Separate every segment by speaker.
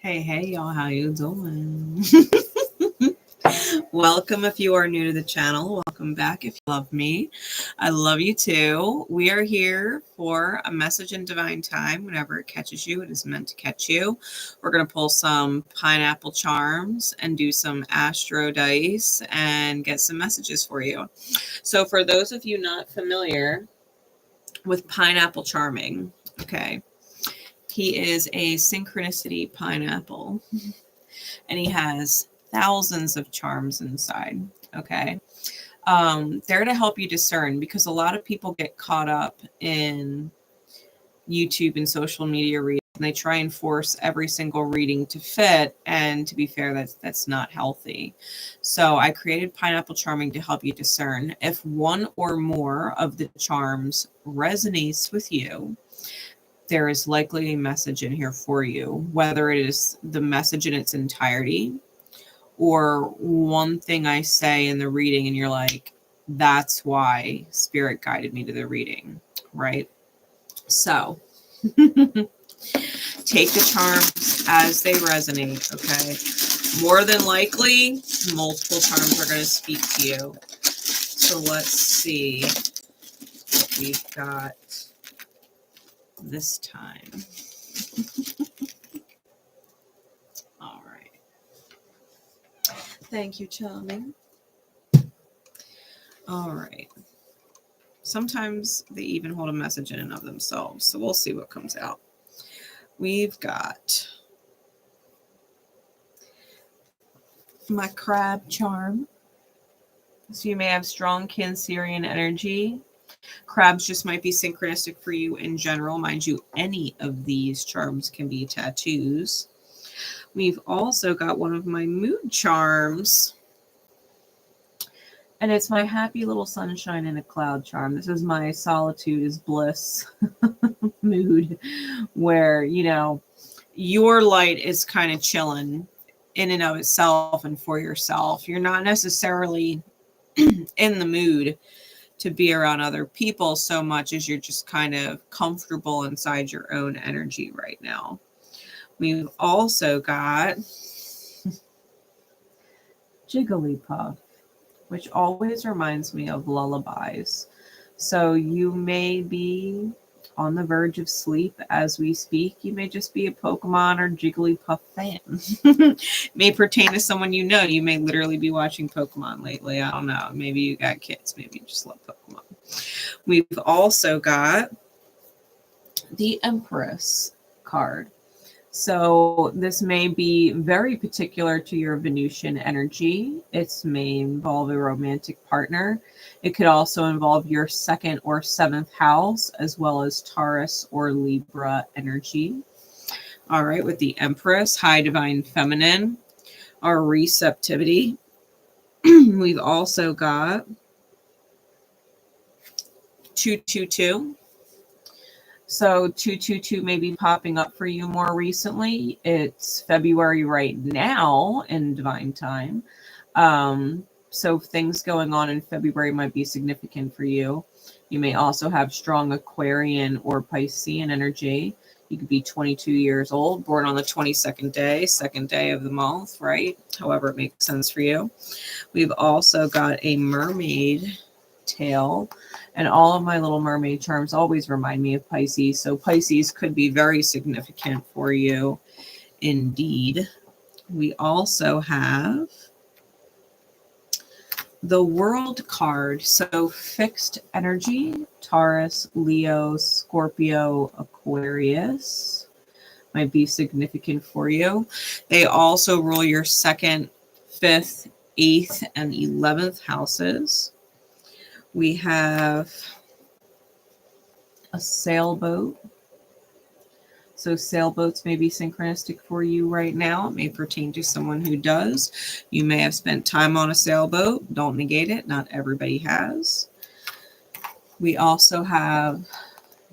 Speaker 1: Hey, y'all, how you doing? Welcome if you are new to the channel. Welcome back if you love me. I love you too. We are here for a message in divine time. Whenever it catches you, it is meant to catch you. We're going to pull some pineapple charms and do some AstroDice and get some messages for you. So for those of you not familiar with pineapple charming, okay, he is a synchronicity pineapple and he has thousands of charms inside. Okay. They're to help you discern, because a lot of people get caught up in YouTube and social media readings and they try and force every single reading to fit. And to be fair, that's not healthy. So I created pineapple charming to help you discern. If one or more of the charms resonates with you, there is likely a message in here for you, whether it is the message in its entirety or one thing I say in the reading and you're like, that's why spirit guided me to the reading, right? So take the charms as they resonate, okay? More than likely, multiple charms are going to speak to you. So let's see what we've got this time. All right. Thank you, charming. All right. Sometimes they even hold a message in and of themselves. So we'll see what comes out. We've got my crab charm. So you may have strong Cancerian energy. Crabs just might be synchronistic for you in general. Mind you, any of these charms can be tattoos. We've also got one of my mood charms. And it's my happy little sunshine in a cloud charm. This is my solitude is bliss mood, where, you know, your light is kind of chilling in and of itself and for yourself. You're not necessarily in the mood to be around other people so much as you're just kind of comfortable inside your own energy right now. We've also got Jigglypuff, which always reminds me of lullabies. So you may be on the verge of sleep as we speak. You may just be a Pokemon or Jigglypuff fan. It may pertain to someone you know. You may literally be watching Pokemon lately. I don't know. Maybe you got kids. Maybe you just love Pokemon. We've also got the Empress card. So this may be very particular to your Venusian energy. It may involve a romantic partner. It could also involve your 2nd or 7th house, as well as Taurus or Libra energy. All right, with the Empress, high divine feminine, our receptivity. We've also got 222. So 222 may be popping up for you more recently. It's February right now in divine time. So things going on in February might be significant for you. You may also have strong Aquarian or Piscean energy. You could be 22 years old, born on the 22nd day, 2nd day of the month, right? However it makes sense for you. We've also got a mermaid tail. And all of my little mermaid charms always remind me of Pisces. So Pisces could be very significant for you indeed. We also have the World card. So fixed energy, Taurus, Leo, Scorpio, Aquarius might be significant for you. They also rule your 2nd, 5th, 8th, and 11th houses. We have a sailboat. So sailboats may be synchronistic for you right now. It may pertain to someone who does. You may have spent time on a sailboat. Don't negate it. Not everybody has. We also have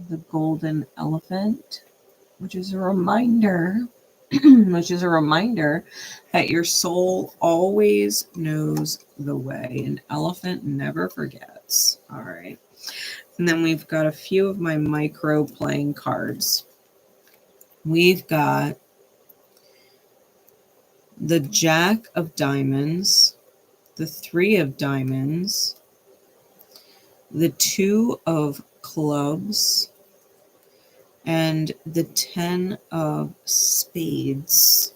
Speaker 1: the golden elephant, which is a reminder, that your soul always knows the way. An elephant never forgets. All right. And then we've got a few of my micro playing cards. We've got the Jack of Diamonds, the 3 of Diamonds, the 2 of Clubs, and the 10 of Spades.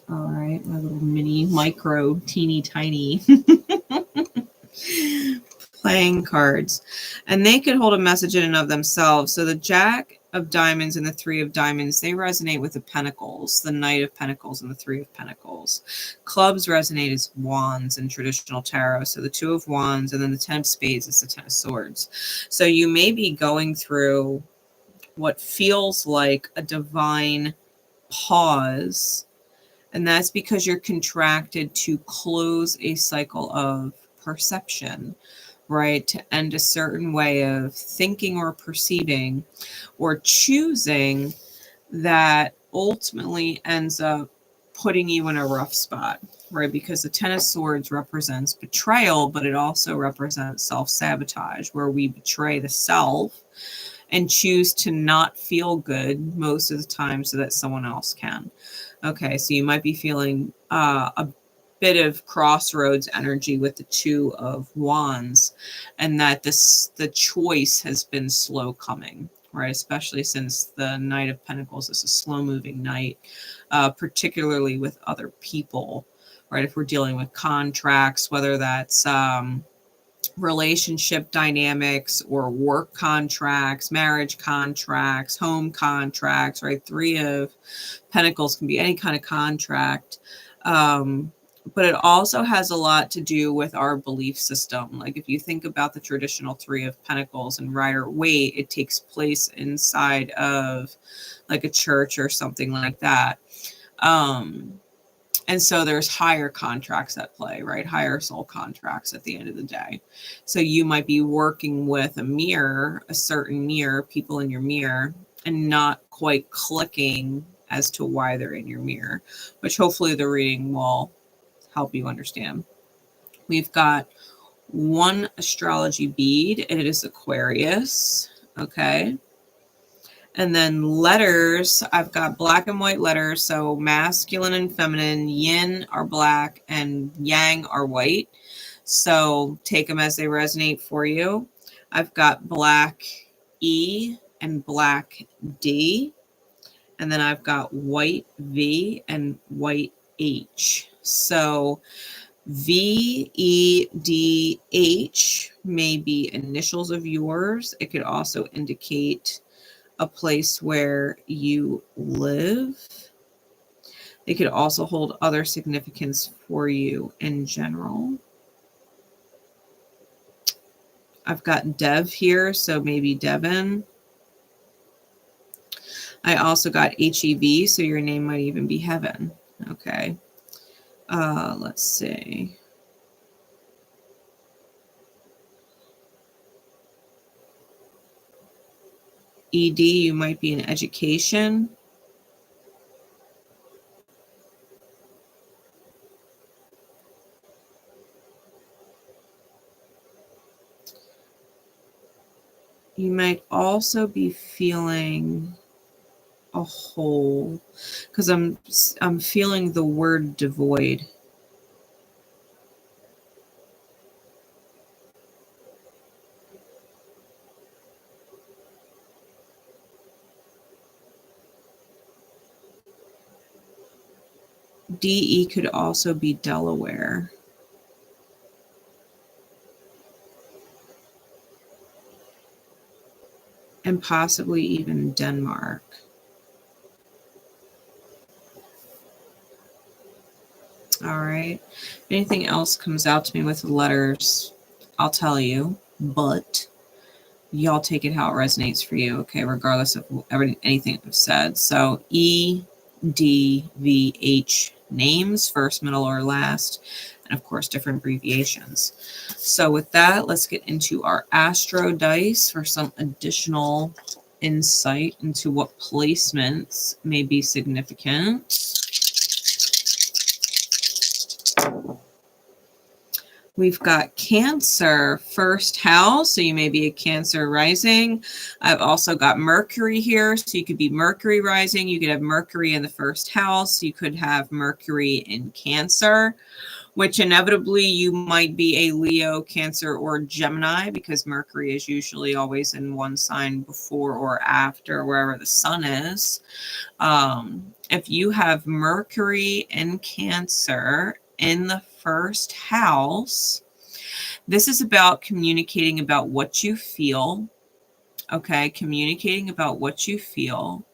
Speaker 1: All right, my little mini, micro, teeny tiny playing cards. And they could hold a message in and of themselves. So the Jack of Diamonds and the 3 of Diamonds, they resonate with the Pentacles, the Knight of Pentacles and the 3 of Pentacles. Clubs resonate as wands in traditional tarot. So the 2 of Wands and then the 10 of Spades is the 10 of Swords. So you may be going through what feels like a divine pause, and that's because you're contracted to close a cycle of perception, right? To end a certain way of thinking or perceiving or choosing that ultimately ends up putting you in a rough spot, right? Because the 10 of Swords represents betrayal, but it also represents self-sabotage, where we betray the self and choose to not feel good most of the time so that someone else can. Okay, so you might be feeling a bit of crossroads energy with the 2 of Wands, and that the choice has been slow coming, right? Especially since the Knight of Pentacles is a slow-moving knight, particularly with other people, right? If we're dealing with contracts, whether that's relationship dynamics or work contracts, marriage contracts, home contracts, right? 3 of Pentacles can be any kind of contract. But it also has a lot to do with our belief system. Like if you think about the traditional 3 of Pentacles and Rider-Waite, it takes place inside of like a church or something like that. And so there's higher contracts at play, right? Higher soul contracts at the end of the day. So you might be working with a mirror, a certain mirror, people in your mirror, and not quite clicking as to why they're in your mirror, which hopefully the reading will help you understand. We've got one astrology bead, and it is Aquarius. Okay. And then letters, I've got black and white letters. So masculine and feminine, yin are black and yang are white. So take them as they resonate for you. I've got black E and black D. And then I've got white V and white H. So V, E, D, H may be initials of yours. It could also indicate a place where you live. They could also hold other significance for you in general. I've got Dev here, so maybe Devin. I also got HEV, so your name might even be Heaven. Okay. Let's see. ED, you might be in education. You might also be feeling a hole, because I'm feeling the word devoid. DE could also be Delaware. And possibly even Denmark. All right. If anything else comes out to me with letters, I'll tell you, but y'all take it how it resonates for you, okay, regardless of anything I've said. So E, D, V, H names, first, middle, or last, and of course, different abbreviations. So with that, let's get into our AstroDice for some additional insight into what placements may be significant. We've got Cancer, first house, so you may be a Cancer rising. I've also got Mercury here, so you could be Mercury rising. You could have Mercury in the first house. You could have Mercury in Cancer, which inevitably you might be a Leo, Cancer, or Gemini, because Mercury is usually always in one sign before or after wherever the sun is. If you have Mercury in Cancer in the first house, this is about communicating about what you feel. Okay, communicating about what you feel,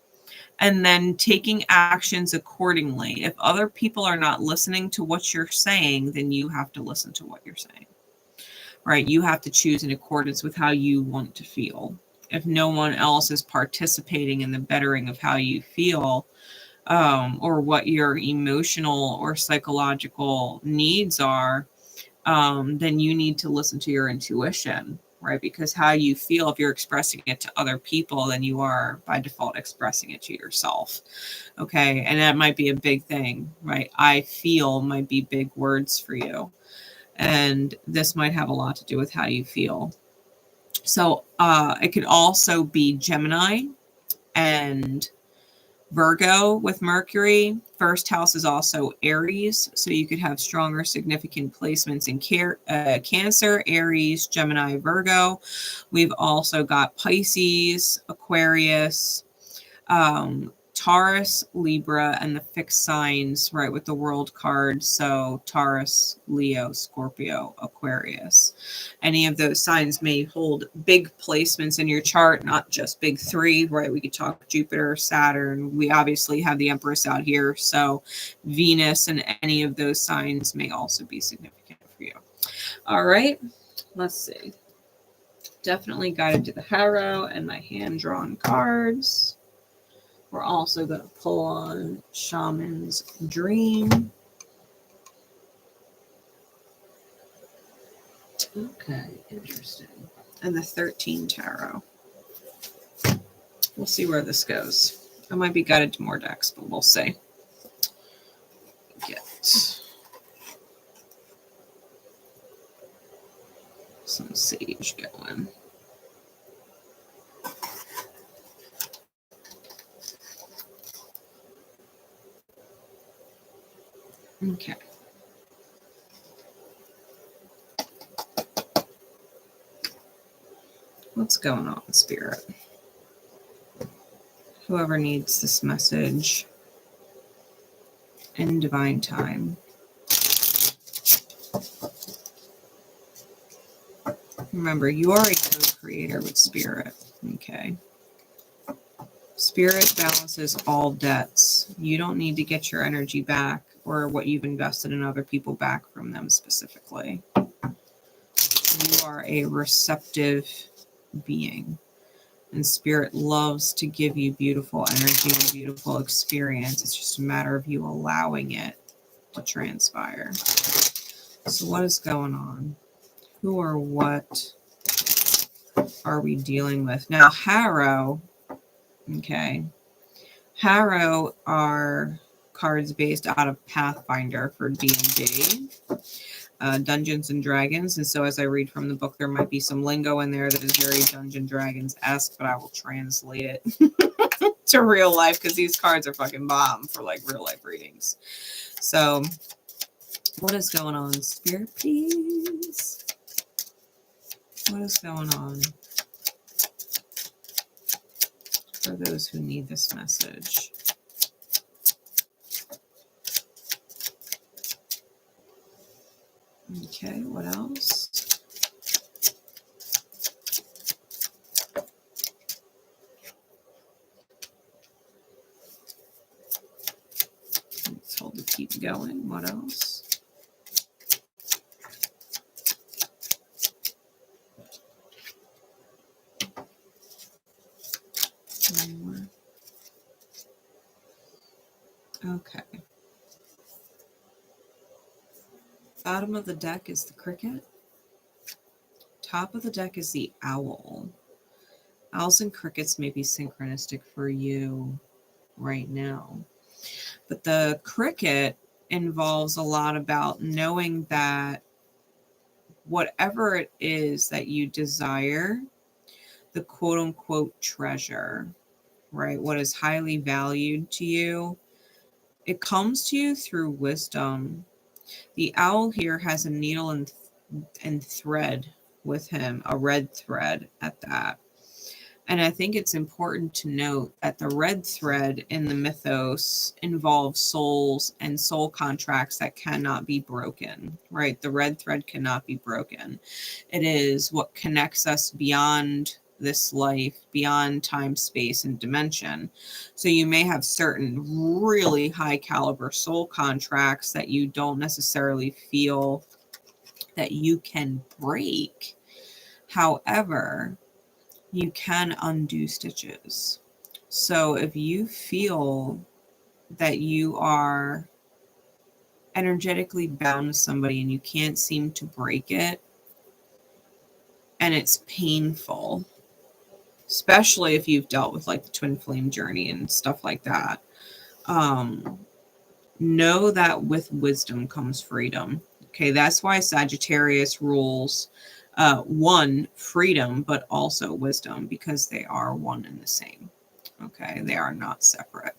Speaker 1: and then taking actions accordingly. If other people are not listening to what you're saying, then you have to listen to what you're saying, right? You have to choose in accordance with how you want to feel. If no one else is participating in the bettering of how you feel, or what your emotional or psychological needs are, then you need to listen to your intuition, right? Because how you feel, if you're expressing it to other people, then you are by default expressing it to yourself. Okay. And that might be a big thing, right? I feel might be big words for you. And this might have a lot to do with how you feel. So it could also be Gemini and Virgo with Mercury. First house is also Aries, so you could have stronger significant placements in Cancer, Aries, Gemini, Virgo. We've also got Pisces, Aquarius, Taurus, Libra, and the fixed signs, right, with the world card. So Taurus, Leo, Scorpio, Aquarius. Any of those signs may hold big placements in your chart, not just big three, right? We could talk Jupiter, Saturn. We obviously have the Empress out here. So Venus and any of those signs may also be significant for you. All right, let's see. Definitely guided to the tarot and my hand-drawn cards. We're also going to pull on Shaman's Dream. Okay, interesting. And the 13 Tarot. We'll see where this goes. I might be guided to more decks, but we'll see. Get some sage going. Okay. What's going on, Spirit? Whoever needs this message in divine time. Remember, you are a co-creator with Spirit. Okay. Spirit balances all debts. You don't need to get your energy back or what you've invested in other people back from them specifically. You are a receptive being, and Spirit loves to give you beautiful energy and beautiful experience. It's just a matter of you allowing it to transpire. So what is going on? Who or what are we dealing with? Now, Harrow, okay. Harrow are cards based out of Pathfinder for D&D. Dungeons and Dragons. And so as I read from the book, there might be some lingo in there that is very Dungeon Dragons-esque, but I will translate it to real life because these cards are fucking bomb for like real life readings. So what is going on? Spirit, please. What is going on for those who need this message? Okay, what else? Let's hold the keep going. What else? One more. Okay. Bottom of the deck is the cricket. Top of the deck is the owl. Owls and crickets may be synchronistic for you right now. But the cricket involves a lot about knowing that whatever it is that you desire, the quote unquote treasure, right? What is highly valued to you, it comes to you through wisdom. The owl here has a needle and thread with him, a red thread at that. And I think it's important to note that the red thread in the mythos involves souls and soul contracts that cannot be broken, right? The red thread cannot be broken. It is what connects us beyond this life, beyond time, space, and dimension. So you may have certain really high caliber soul contracts that you don't necessarily feel that you can break. However, you can undo stitches. So if you feel that you are energetically bound to somebody and you can't seem to break it, and it's painful, especially if you've dealt with like the twin flame journey and stuff like that, know that with wisdom comes freedom. Okay, that's why Sagittarius rules one, freedom, but also wisdom, because they are one and the same. Okay, they are not separate.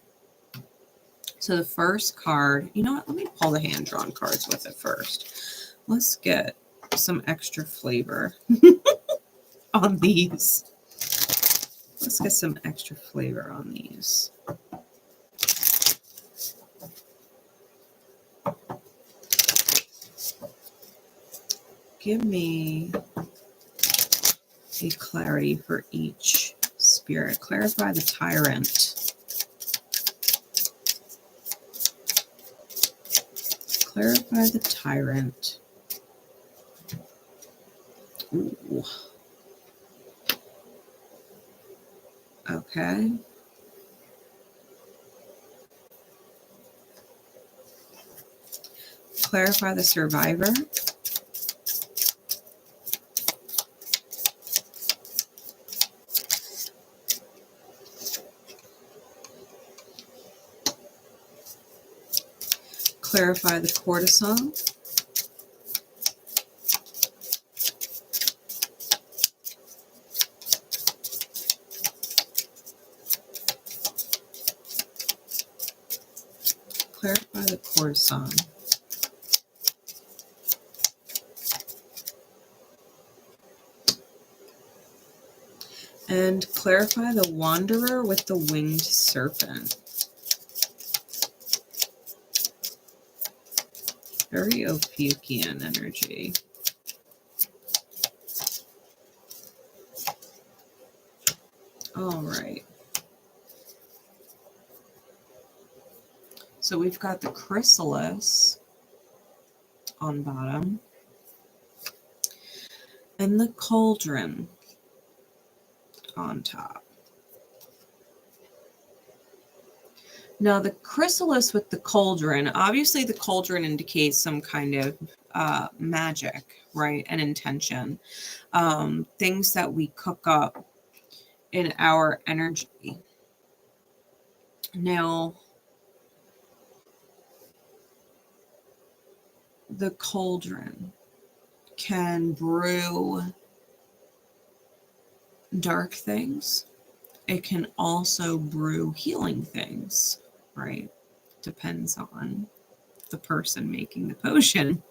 Speaker 1: So the first card, you know what? Let me pull the hand-drawn cards with it first. Let's get some extra flavor on these. Let's get some extra flavor on these. Give me a clarity for each spirit. Clarify the tyrant. Clarify the tyrant. Ooh. Okay. Clarify the survivor. Clarify the courtesan. Clarify the courtesan. And clarify the wanderer with the winged serpent. Very Ophiuchian energy. All right. So we've got the chrysalis on bottom and the cauldron on top. Now the chrysalis with the cauldron, obviously the cauldron indicates some kind of magic, right? And intention. Things that we cook up in our energy. Now, the cauldron can brew dark things. It can also brew healing things, right? Depends on the person making the potion.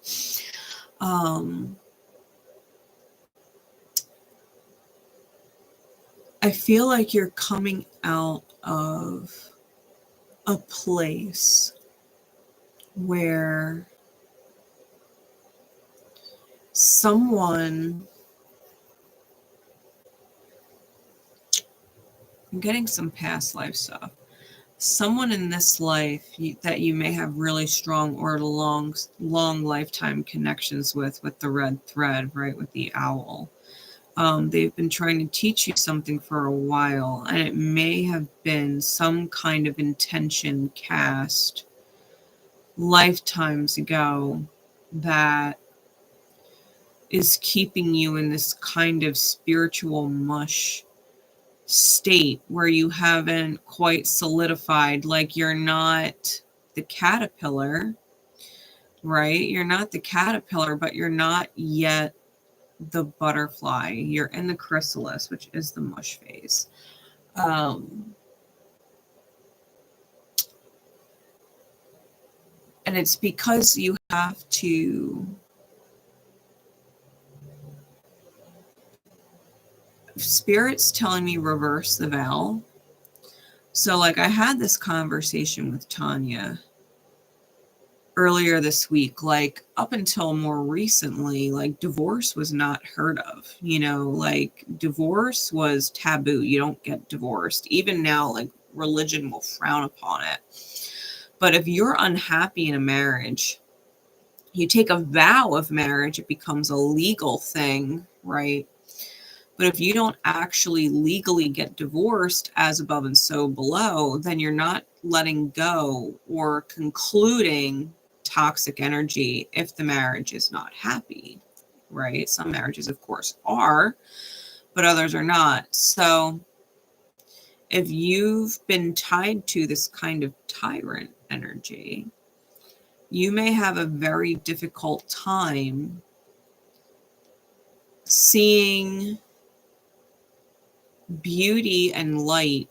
Speaker 1: I feel like you're coming out of a place where someone, I'm getting some past life stuff. Someone in this life that you may have really strong or long lifetime connections with the red thread, right? With the owl. They've been trying to teach you something for a while, and it may have been some kind of intention cast lifetimes ago that is keeping you in this kind of spiritual mush state where you haven't quite solidified, like you're not the caterpillar, right? You're not the caterpillar, but you're not yet the butterfly. You're in the chrysalis, which is the mush phase. And it's because you have to Spirit's telling me reverse the vow. So like I had this conversation with Tanya earlier this week, like up until more recently, like divorce was not heard of, you know, like divorce was taboo. You don't get divorced. Even now, like religion will frown upon it. But if you're unhappy in a marriage, you take a vow of marriage, it becomes a legal thing, right? But if you don't actually legally get divorced as above and so below, then you're not letting go or concluding toxic energy if the marriage is not happy, right? Some marriages, of course, are, but others are not. So if you've been tied to this kind of tyrant energy, you may have a very difficult time seeing beauty and light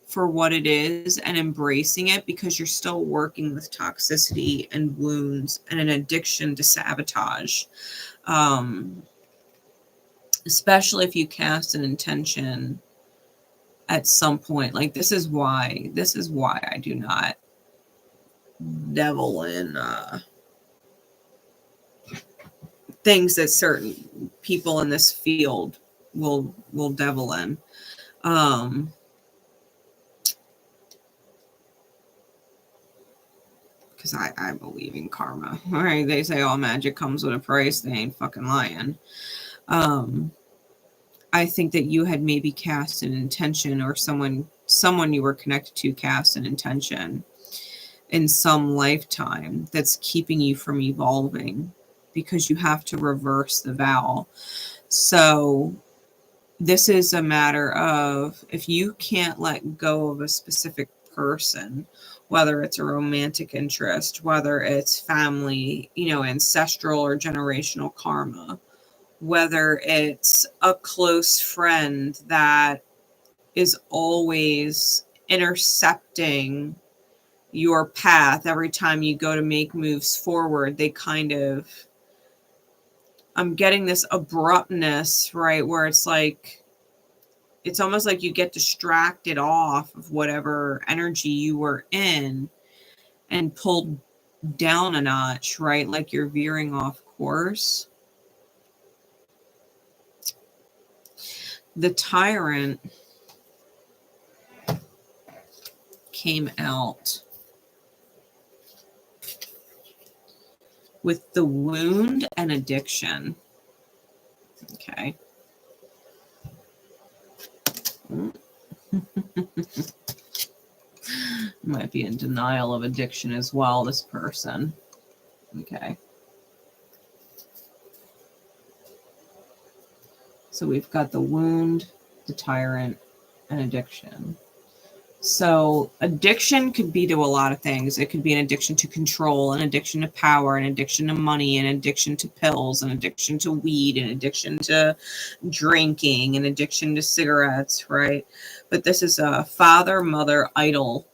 Speaker 1: for what it is and embracing it, because you're still working with toxicity and wounds and an addiction to sabotage. Especially if you cast an intention at some point. Like this is why I do not devil in things that certain people in this field will devil in. Because I believe in karma. All right, they say all magic comes with a price. They ain't fucking lying. I think that you had maybe cast an intention, or someone you were connected to cast an intention in some lifetime that's keeping you from evolving, because you have to reverse the vow. So this is a matter of, if you can't let go of a specific person, whether it's a romantic interest, whether it's family, you know, ancestral or generational karma, whether it's a close friend that is always intercepting your path every time you go to make moves forward, they kind of, I'm getting this abruptness, right? Where it's like, it's almost like you get distracted off of whatever energy you were in and pulled down a notch, right? Like you're veering off course. The tyrant came out with the wound and addiction. Okay. Might be in denial of addiction as well, this person. Okay. So we've got the wound, the tyrant, and addiction. So addiction could be to a lot of things. It could be an addiction to control, an addiction to power, an addiction to money, an addiction to pills, an addiction to weed, an addiction to drinking, an addiction to cigarettes, right? But this is a father, mother, idol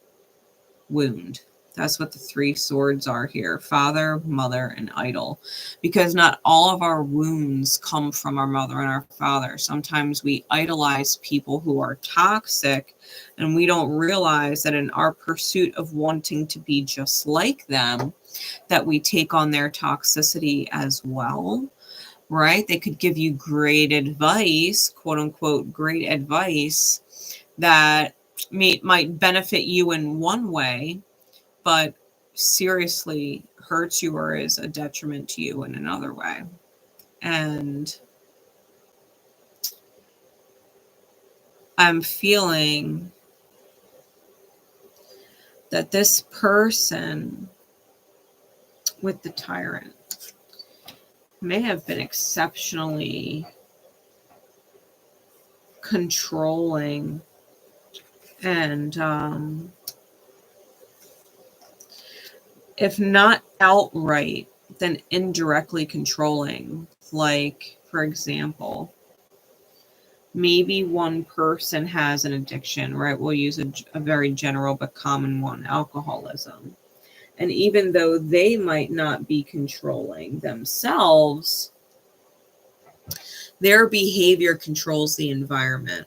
Speaker 1: wound. That's what the three swords are here: father, mother, and idol. Because not all of our wounds come from our mother and our father. Sometimes we idolize people who are toxic, and we don't realize that in our pursuit of wanting to be just like them, that we take on their toxicity as well, right? They could give you great advice, quote unquote, great advice that might benefit you in one way, but seriously hurts you or is a detriment to you in another way. And I'm feeling that this person with the tyrant may have been exceptionally controlling and if not outright, then indirectly controlling. Like For example, maybe one person has an addiction, right? We'll use a very general but common one, alcoholism. And even though they might not be controlling themselves, their behavior controls the environment,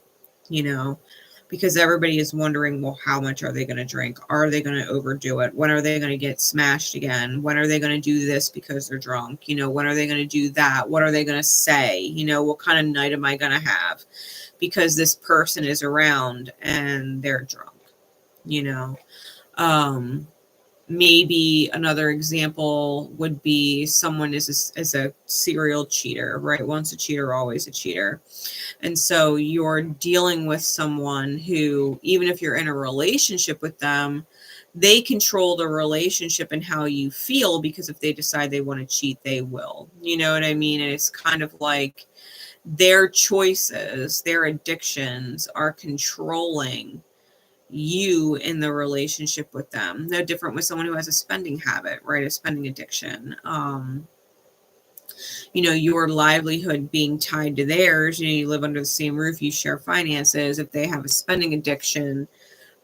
Speaker 1: you know, because everybody is wondering, well, how much are they going to drink? Are they going to overdo it? When are they going to get smashed again? When are they going to do this because they're drunk? You know, when are they going to do that? What are they going to say? You know, what kind of night am I going to have? Because this person is around and they're drunk, you know. Maybe another example would be someone is a serial cheater, right? Once a cheater, always a cheater. And so you're dealing with someone who, even if you're in a relationship with them, they control the relationship and how you feel, because if they decide they want to cheat, they will. You know what I mean? And it's kind of like their choices, their addictions are controlling you in the relationship with them. No different with someone who has a spending habit, right? A spending addiction. You know, your livelihood being tied to theirs. You know, you live under the same roof, you share finances. If they have a spending addiction,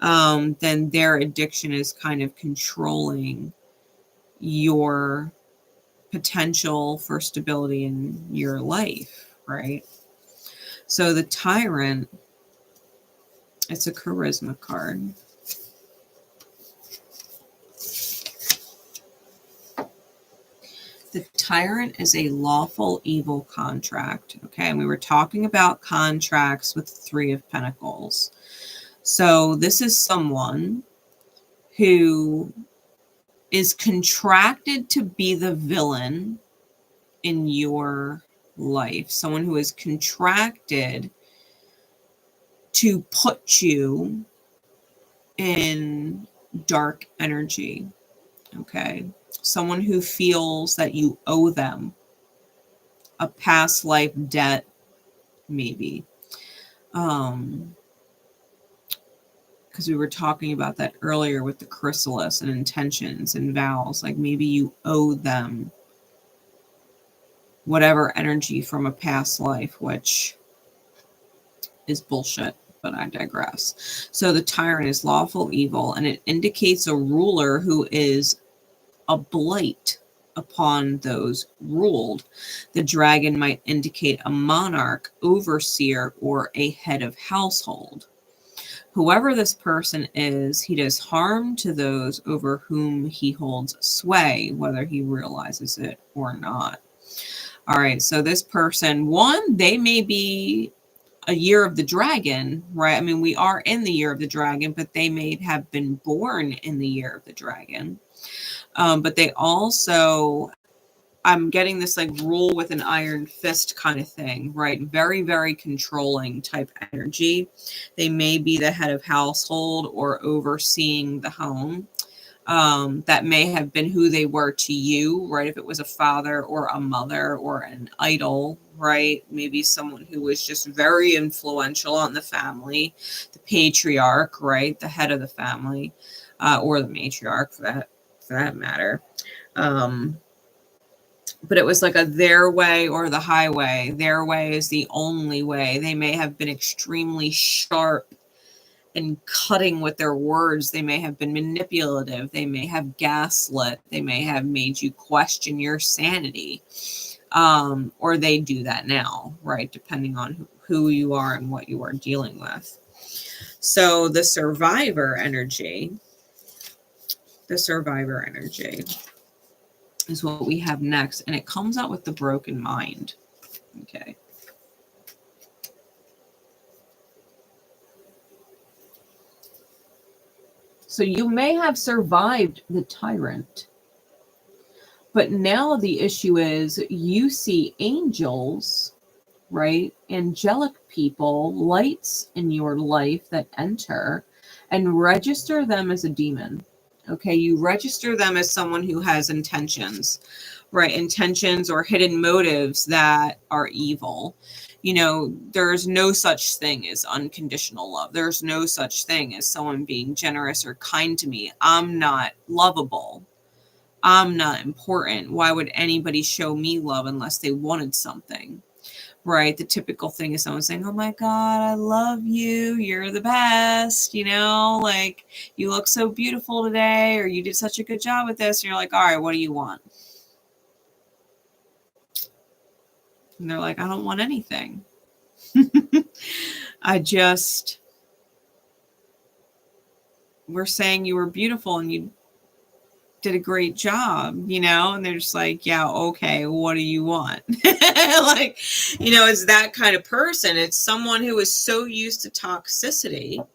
Speaker 1: then their addiction is kind of controlling your potential for stability in your life, right? So the Tyrant, it's a charisma card. The Tyrant is a lawful evil contract. Okay, and we were talking about contracts with the Three of Pentacles. So this is someone who is contracted to be the villain in your life. Someone who is contracted to put you in dark energy. Okay. Someone who feels that you owe them a past life debt, maybe. Because we were talking about that earlier with the chrysalis and intentions and vows. Like maybe you owe them whatever energy from a past life, which is bullshit, but I digress. So the Tyrant is lawful evil, and it indicates a ruler who is a blight upon those ruled. The dragon might indicate a monarch, overseer, or a head of household. Whoever this person is, he does harm to those over whom he holds sway, whether he realizes it or not. All right, so this person, one, they may be a year of the dragon, right? I mean, we are in the year of the dragon, but they may have been born in the year of the dragon. But they also, I'm getting this like rule with an iron fist kind of thing, right? Very, very controlling type energy. They may be the head of household or overseeing the home. That may have been who they were to you, right? If it was a father or a mother or an idol, right? Maybe someone who was just very influential on the family, the patriarch, right? The head of the family, or the matriarch for that matter. But it was like a their way or the highway. Their way is the only way. They may have been extremely sharp and cutting with their words. They may have been manipulative. They may have gaslit. They may have made you question your sanity. Or they do that now, right? Depending on who you are and what you are dealing with. So the survivor energy is what we have next. And it comes out with the broken mind. Okay. So you may have survived the Tyrant, but now the issue is you see angels, right? Angelic people, lights in your life that enter and register them as a demon. Okay, you register them as someone who has intentions, right? Intentions or hidden motives that are evil. You know, there's no such thing as unconditional love. There's no such thing as someone being generous or kind to me. I'm not lovable. I'm not important. Why would anybody show me love unless they wanted something? right? The typical thing is someone saying, oh my God, I love you. You're the best. You know, like, you look so beautiful today, or you did such a good job with this. And you're like, all right, what do you want? And they're like, I don't want anything. We're saying you were beautiful and you did a great job, you know? And they're just like, yeah, okay, what do you want? Like, you know, it's that kind of person. It's someone who is so used to toxicity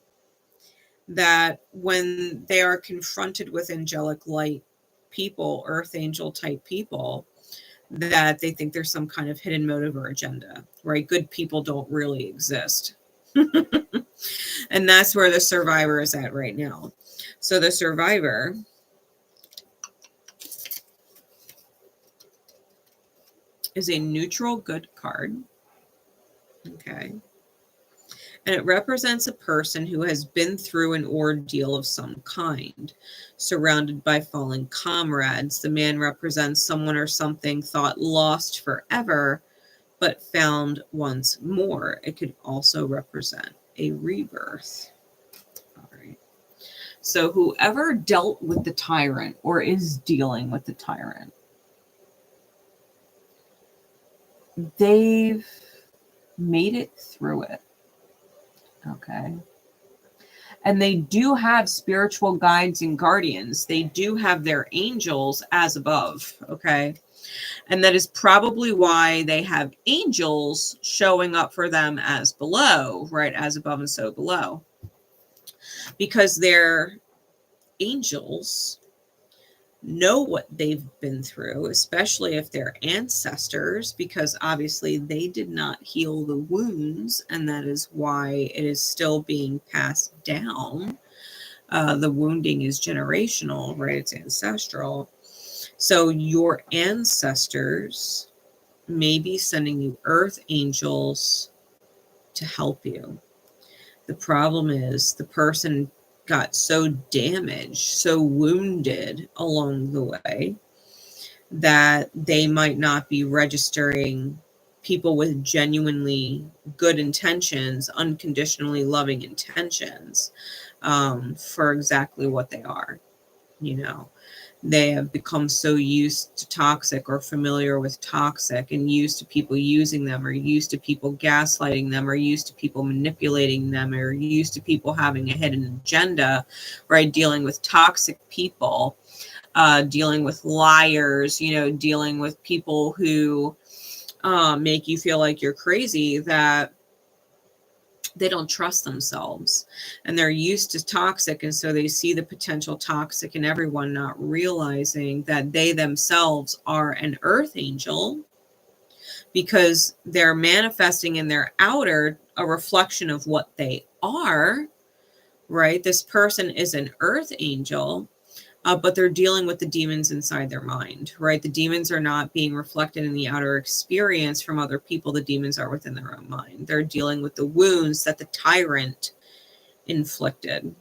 Speaker 1: that when they are confronted with angelic light people, earth angel type people, that they think there's some kind of hidden motive or agenda, right? Good people don't really exist. And that's where the survivor is at right now. So the survivor is a neutral good card. Okay. And it represents a person who has been through an ordeal of some kind, surrounded by fallen comrades. The man represents someone or something thought lost forever, but found once more. It could also represent a rebirth. All right. So whoever dealt with the tyrant or is dealing with the tyrant, they've made it through it. Okay. And they do have spiritual guides and guardians. They do have their angels as above. Okay. And that is probably why they have angels showing up for them as below, right? As above and so below. Because their angels know what they've been through, especially if they're ancestors, because obviously they did not heal the wounds, and that is why it is still being passed down. The wounding is generational, right? It's ancestral. So your ancestors may be sending you earth angels to help you. The problem is the person got so damaged, so wounded along the way that they might not be registering people with genuinely good intentions, unconditionally loving intentions, for exactly what they are. You know, they have become so used to toxic or familiar with toxic and used to people using them, or used to people gaslighting them, or used to people manipulating them, or used to people having a hidden agenda, right? Dealing with toxic people, dealing with liars, you know, dealing with people who make you feel like you're crazy, that they don't trust themselves and they're used to toxic. And so they see the potential toxic in everyone, not realizing that they themselves are an earth angel, because they're manifesting in their outer a reflection of what they are, right? This person is an earth angel, but they're dealing with the demons inside their mind, right? The demons are not being reflected in the outer experience from other people. The demons are within their own mind. They're dealing with the wounds that the tyrant inflicted.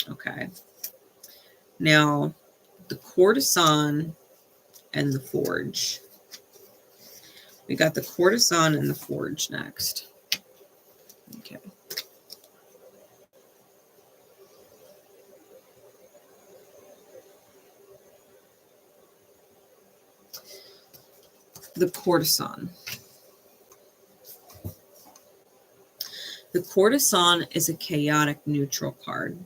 Speaker 1: Okay. Now, the courtesan and the forge. We got the courtesan and the forge next. Okay. The courtesan. The courtesan is a chaotic neutral card.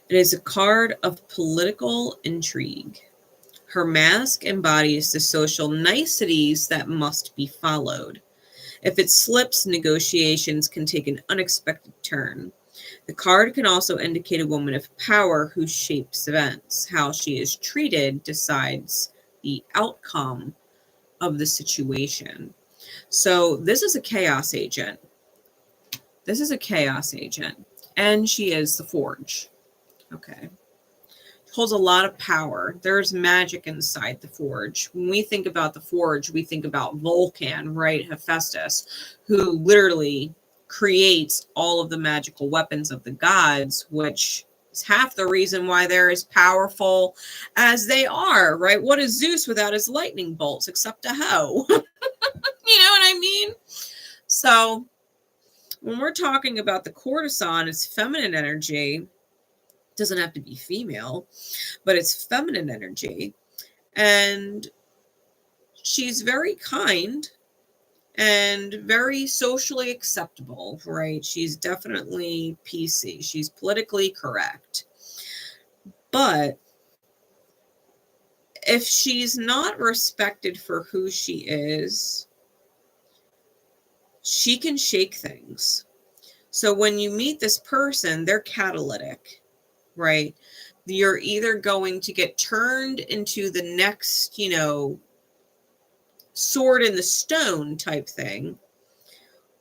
Speaker 1: It is a card of political intrigue. Her mask embodies the social niceties that must be followed. If it slips, negotiations can take an unexpected turn. The card can also indicate a woman of power who shapes events. How she is treated decides the outcome of the situation. So this is a chaos agent. This is a chaos agent. And she is the forge. Okay. Holds a lot of power. There's magic inside the forge. When we think about the forge, we think about Vulcan, right? Hephaestus, who literally creates all of the magical weapons of the gods, which It's half the reason why they're as powerful as they are, right? What is Zeus without his lightning bolts except a hoe? You know what I mean? So when we're talking about the courtesan, it's feminine energy. It doesn't have to be female, but it's feminine energy. And she's very kind and very socially acceptable, right? She's definitely PC. She's politically correct. But if she's not respected for who she is, she can shake things. So when you meet this person, they're catalytic, right? You're either going to get turned into the next, sword in the stone type thing,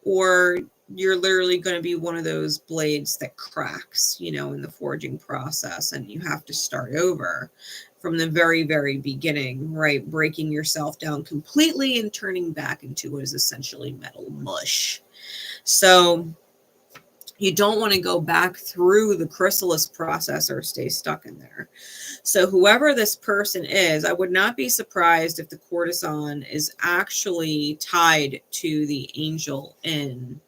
Speaker 1: or you're literally going to be one of those blades that cracks, in the forging process, and you have to start over from the very, very beginning, right? Breaking yourself down completely and turning back into what is essentially metal mush. So you don't want to go back through the chrysalis process or stay stuck in there. So whoever this person is, I would not be surprised if the courtesan is actually tied to the angel in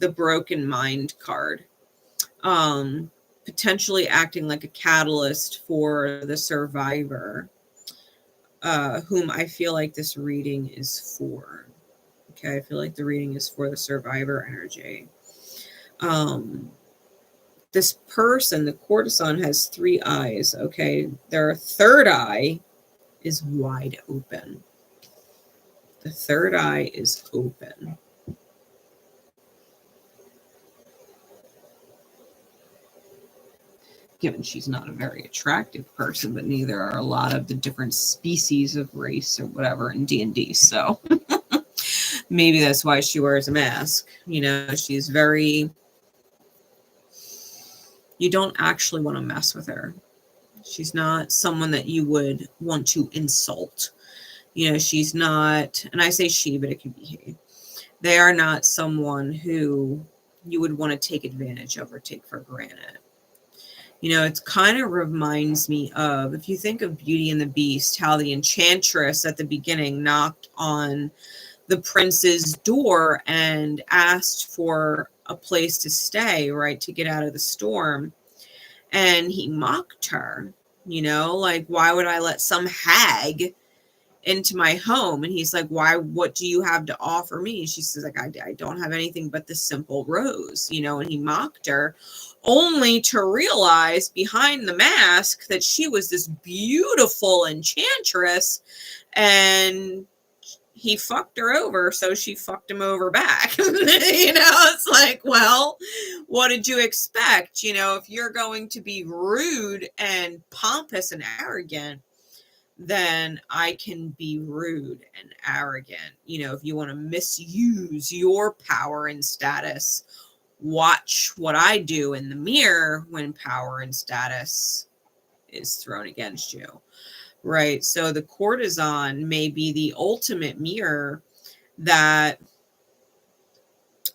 Speaker 1: the broken mind card, potentially acting like a catalyst for the survivor, whom I feel like this reading is for. Okay, I feel like the reading is for the survivor energy. This person, the courtesan, has 3 eyes. Okay, their third eye is wide open. The third eye is open. Given she's not a very attractive person, but neither are a lot of the different species of race or whatever in D&D. So maybe that's why she wears a mask. She's very... You don't actually want to mess with her. She's not someone that you would want to insult. She's not, and I say she, but it could be he. They are not someone who you would want to take advantage of or take for granted. It kind of reminds me of, if you think of Beauty and the Beast, how the enchantress at the beginning knocked on the prince's door and asked for a place to stay, right, to get out of the storm. And he mocked her, like, why would I let some hag into my home? And he's like, what do you have to offer me? She says, like, I don't have anything but the simple rose, and he mocked her, only to realize behind the mask that she was this beautiful enchantress, and he fucked her over, so she fucked him over back. It's like, well, what did you expect? If you're going to be rude and pompous and arrogant, then I can be rude and arrogant. If you want to misuse your power and status, watch what I do in the mirror when power and status is thrown against you. Right. So the courtesan may be the ultimate mirror that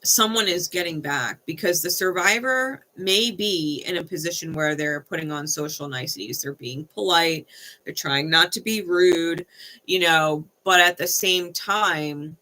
Speaker 1: someone is getting back, because the survivor may be in a position where they're putting on social niceties. They're being polite. They're trying not to be rude, but at the same time,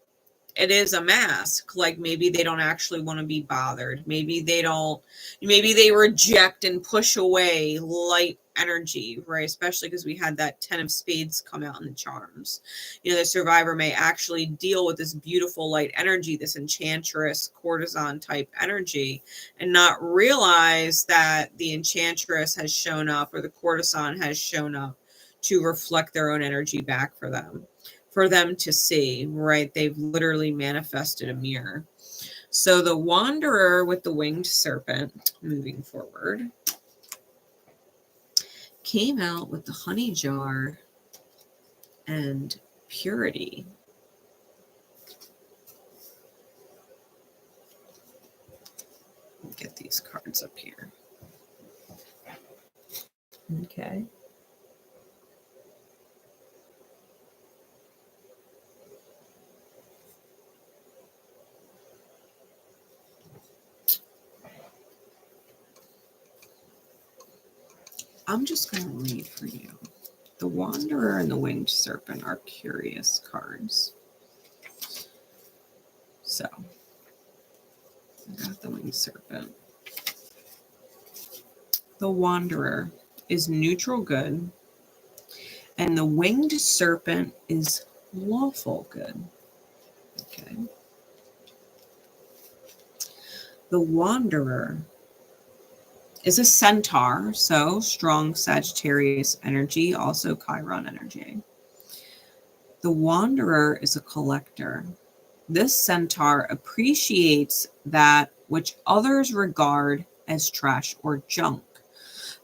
Speaker 1: it is a mask. Like, maybe they don't actually want to be bothered. Maybe they reject and push away light energy, right? Especially because we had that 10 of spades come out in the charms. The survivor may actually deal with this beautiful light energy, this enchantress, courtesan type energy, and not realize that the enchantress has shown up, or the courtesan has shown up, to reflect their own energy back for them to see, right? They've literally manifested a mirror. So the wanderer with the winged serpent, moving forward, came out with the honey jar and purity. Get these cards up here. Okay. I'm just going to read for you. The Wanderer and the Winged Serpent are curious cards. So, I got the Winged Serpent. The Wanderer is neutral good, and the Winged Serpent is lawful good. Okay. The Wanderer is a centaur, so strong Sagittarius energy, also Chiron energy. The Wanderer is a collector. This centaur appreciates that which others regard as trash or junk.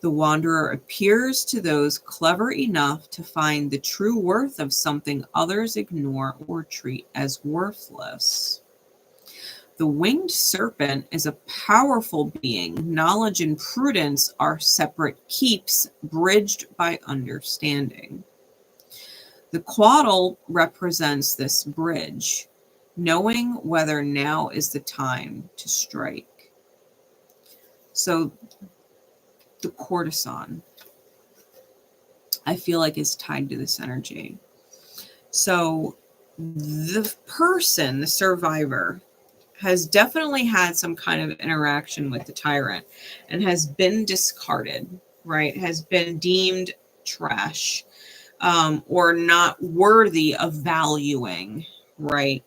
Speaker 1: The Wanderer appears to those clever enough to find the true worth of something others ignore or treat as worthless. The Winged Serpent is a powerful being. Knowledge and prudence are separate keeps bridged by understanding. The 𝘗𝘗𝗕𝗄 represents this bridge, knowing whether now is the time to strike. So the courtesan, I feel like, is tied to this energy. So the person, the survivor, has definitely had some kind of interaction with the tyrant and has been discarded, right? Has been deemed trash, or not worthy of valuing, right?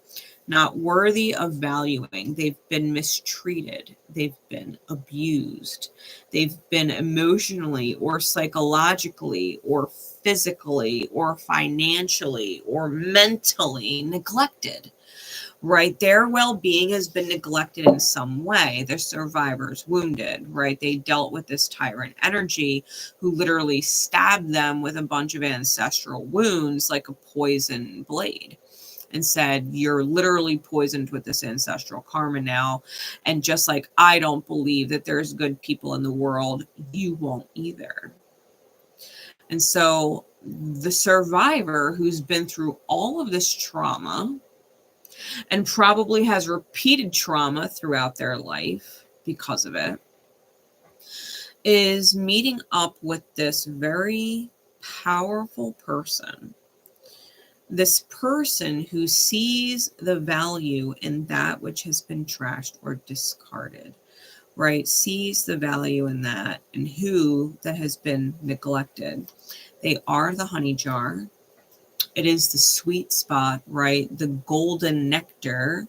Speaker 1: Not worthy of valuing. They've been mistreated. They've been abused. They've been emotionally or psychologically or physically or financially or mentally neglected. Right? Their well-being has been neglected in some way. The survivor's wounded, right? They dealt with this tyrant energy who literally stabbed them with a bunch of ancestral wounds like a poison blade and said, you're literally poisoned with this ancestral karma now. And just like I don't believe that there's good people in the world, you won't either. And so the survivor who's been through all of this trauma and probably has repeated trauma throughout their life because of it, is meeting up with this very powerful person. This person who sees the value in that which has been trashed or discarded, right? Sees the value in that and who that has been neglected. They are the honey jar. It is the sweet spot, right? The golden nectar,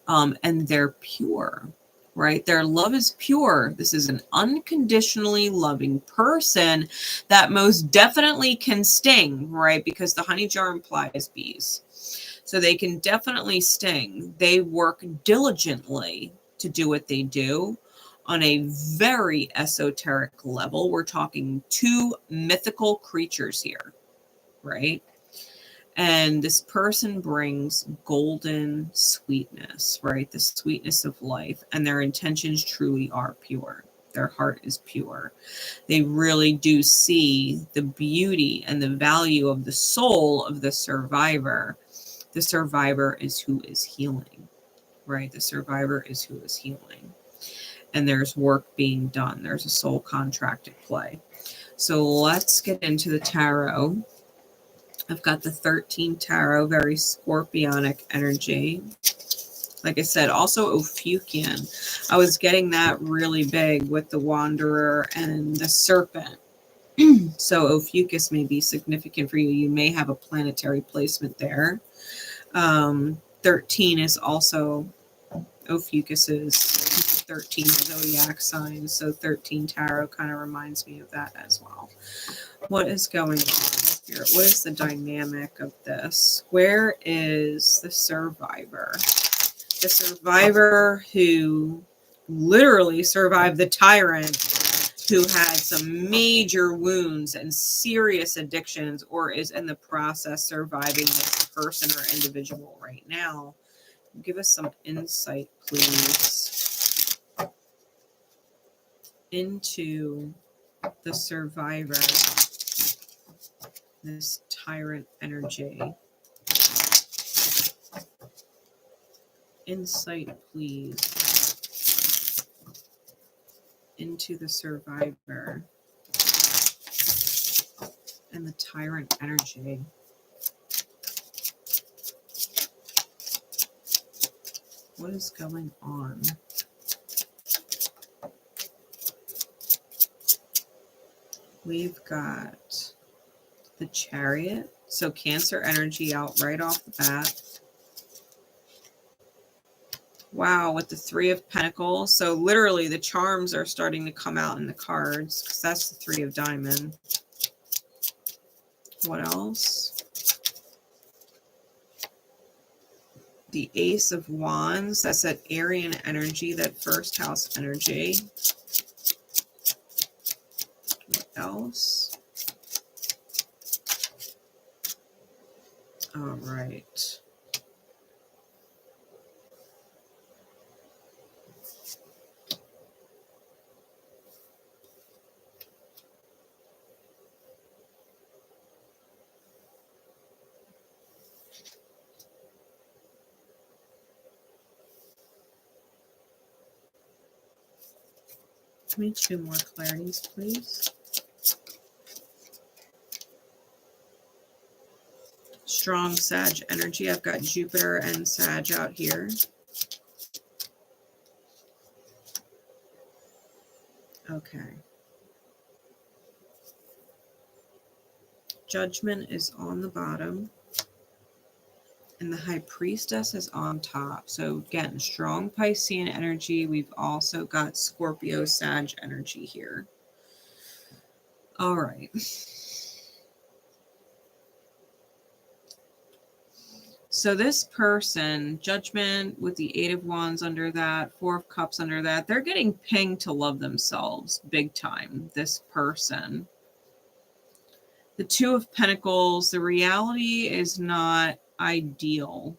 Speaker 1: and they're pure, right? Their love is pure. This is an unconditionally loving person that most definitely can sting, right? Because the honey jar implies bees. So they can definitely sting. They work diligently to do what they do on a very esoteric level. We're talking 2 mythical creatures here, right? And this person brings golden sweetness, right? The sweetness of life. And their intentions truly are pure. Their heart is pure. They really do see the beauty and the value of the soul of the survivor. The survivor is who is healing, right? The survivor is who is healing. And there's work being done. There's a soul contract at play. So let's get into the tarot. I've got the 13 tarot, very scorpionic energy. Like I said, also Ophiuchian. I was getting that really big with the Wanderer and the Serpent. So Ophiuchus may be significant for you. You may have a planetary placement there. 13 is also Ophiuchus's 13 zodiac signs. So 13 tarot kind of reminds me of that as well. What is going on? What is the dynamic of this? Where is the survivor? The survivor who literally survived the tyrant, who had some major wounds and serious addictions, or is in the process surviving this person or individual right now. Give us some insight, please, into the survivor. This tyrant energy. Insight, please, into the survivor. and the Tyrant energy. What is going on? We've got the Chariot. So Cancer energy out right off the bat. Wow, with the Three of Pentacles. So literally the charms are starting to come out in the cards because that's the Three of Diamond. What else? The Ace of Wands. That's that Aryan energy, that first house energy. What else? All right. Give me 2 more clarities, please. Strong Sag energy. I've got Jupiter and Sag out here. Okay. Judgment is on the bottom. And the High Priestess is on top. So again, strong Piscean energy. We've also got Scorpio Sag energy here. All right. So this person, Judgment with the Eight of Wands under that, Four of Cups under that, they're getting pinged to love themselves big time, this person. The Two of Pentacles, the reality is not ideal.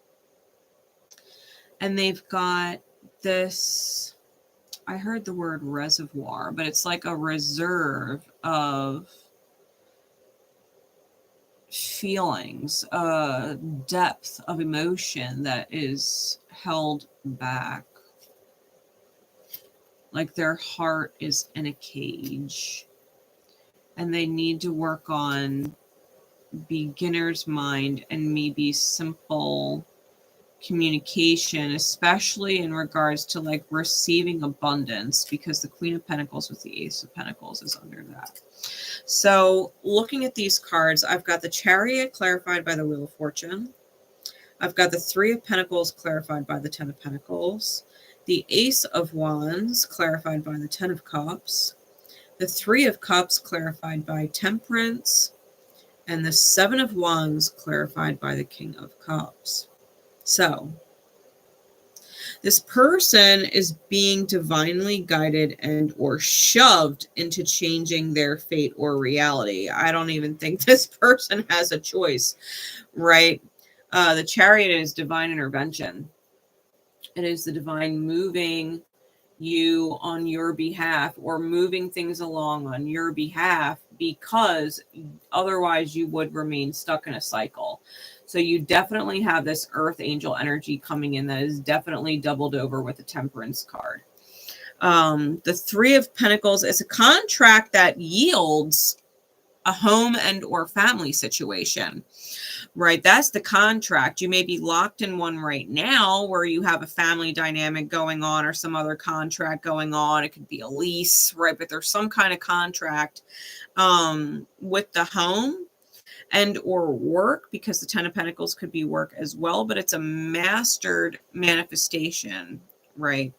Speaker 1: And they've got this, I heard the word reservoir, but it's like a reserve of feelings, depth of emotion that is held back. Like their heart is in a cage. And they need to work on beginner's mind and maybe simple communication, especially in regards to like receiving abundance, because the Queen of Pentacles with the Ace of Pentacles is under that. So looking at these cards, I've got the Chariot clarified by the Wheel of Fortune. I've got the Three of Pentacles clarified by the Ten of Pentacles. The Ace of Wands clarified by the Ten of Cups. The Three of Cups clarified by Temperance. And the Seven of Wands clarified by the King of Cups. So this person is being divinely guided and or shoved into changing their fate or reality. I don't even think this person has a choice, right? The Chariot is divine intervention. It is the divine moving you on your behalf or moving things along on your behalf, because otherwise you would remain stuck in a cycle. So you definitely have this earth angel energy coming in that is definitely doubled over with the Temperance card. The Three of Pentacles is a contract that yields a home and or family situation, right? That's the contract. You may be locked in one right now where you have a family dynamic going on or some other contract going on. It could be a lease, right? But there's some kind of contract with the home and or work, because the Ten of Pentacles could be work as well, but it's a mastered manifestation, right?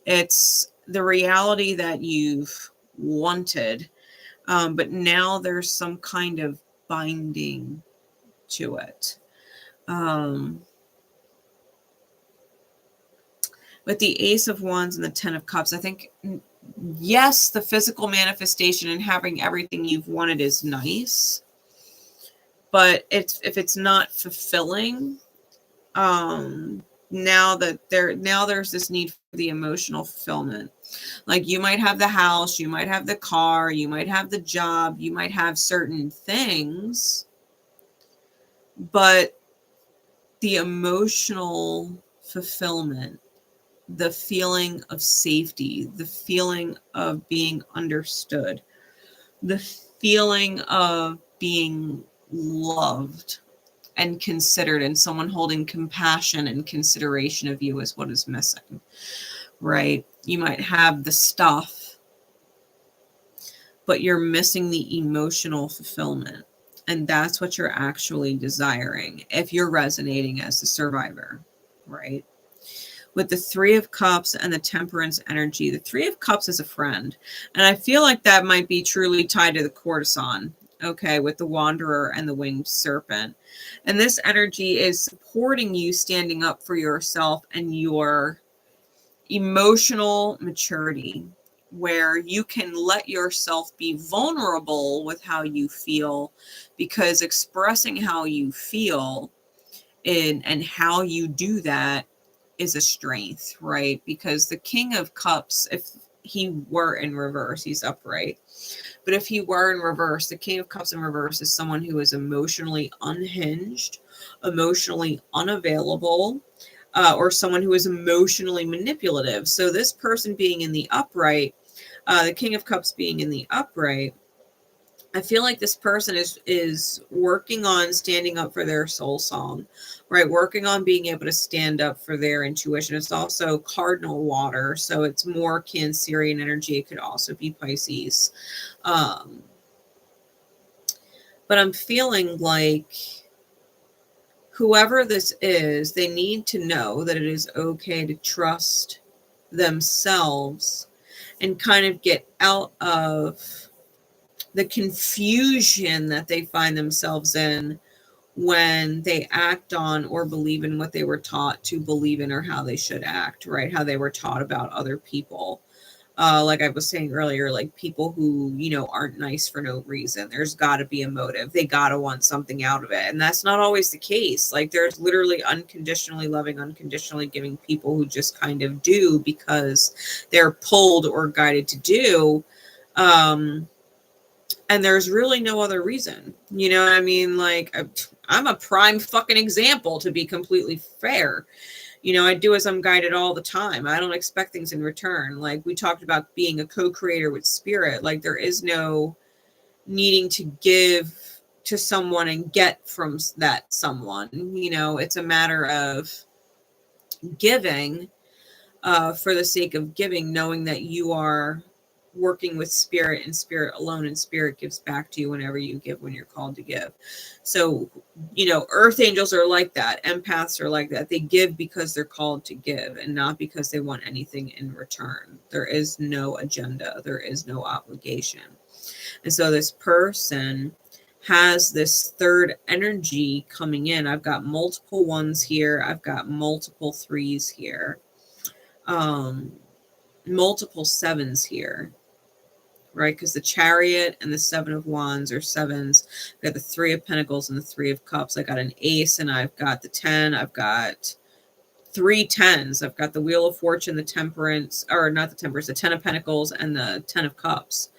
Speaker 1: It's the reality that you've wanted, but now there's some kind of binding to it. With the Ace of Wands and the Ten of Cups, I think, yes, the physical manifestation and having everything you've wanted is nice. But if it's not fulfilling, now there's this need for the emotional fulfillment. Like you might have the house, you might have the car, you might have the job, you might have certain things, but the emotional fulfillment, the feeling of safety, the feeling of being understood, the feeling of being loved and considered, and someone holding compassion and consideration of you is what is missing, right? You might have the stuff, but you're missing the emotional fulfillment. And that's what you're actually desiring if you're resonating as the survivor, right? With the Three of Cups and the Temperance energy, the Three of Cups is a friend. And I feel like that might be truly tied to the courtesan, okay, with the Wanderer and the Winged Serpent. And this energy is supporting you standing up for yourself and your emotional maturity, where you can let yourself be vulnerable with how you feel, because expressing how you feel and how you do that is a strength, right? Because the King of Cups, if he were in reverse, he's upright. But if he were in reverse, the King of Cups in reverse is someone who is emotionally unhinged, emotionally unavailable, or someone who is emotionally manipulative. So this person being in the upright, the King of Cups being in the upright, I feel like this person is working on standing up for their soul song, right? Working on being able to stand up for their intuition. It's also cardinal water, so it's more Cancerian energy. It could also be Pisces. But I'm feeling like whoever this is, they need to know that it is okay to trust themselves and kind of get out of the confusion that they find themselves in when they act on or believe in what they were taught to believe in, or how they should act, right? How they were taught about other people. Like I was saying earlier, like people who, you know, aren't nice for no reason. There's got to be a motive. They got to want something out of it. And that's not always the case. Like there's literally unconditionally loving, unconditionally giving people who just kind of do because they're pulled or guided to do. And there's really no other reason. You know what I mean? Like I'm a prime fucking example, to be completely fair. You know, I do as I'm guided all the time. I don't expect things in return. Like we talked about being a co-creator with spirit. Like there is no needing to give to someone and get from that someone. You know, it's a matter of giving for the sake of giving, knowing that you are working with spirit and spirit alone, and spirit gives back to you whenever you give, when you're called to give. So, you know, earth angels are like that. Empaths are like that. They give because they're called to give and not because they want anything in return. There is no agenda. There is no obligation. And so this person has this third energy coming in. I've got multiple ones here. I've got multiple threes here. Multiple sevens here, right? Because the Chariot and the Seven of Wands are sevens. I've got the Three of Pentacles and the Three of Cups. I got an Ace, and I've got the 10. I've got 3 10s. I've got the Wheel of Fortune, the Temperance, or not the Temperance, the 10 of Pentacles and the 10 of Cups,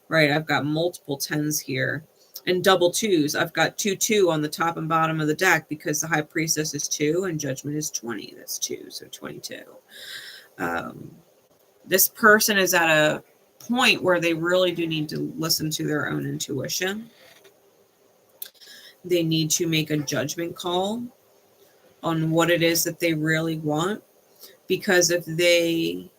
Speaker 1: right? I've got multiple 10s here. And double 2s. I've got 2 2 on the top and bottom of the deck because the High Priestess is 2 and Judgment is 20. That's 2, so 22. This person is at a point where they really do need to listen to their own intuition. They need to make a judgment call on what it is that they really want, because if they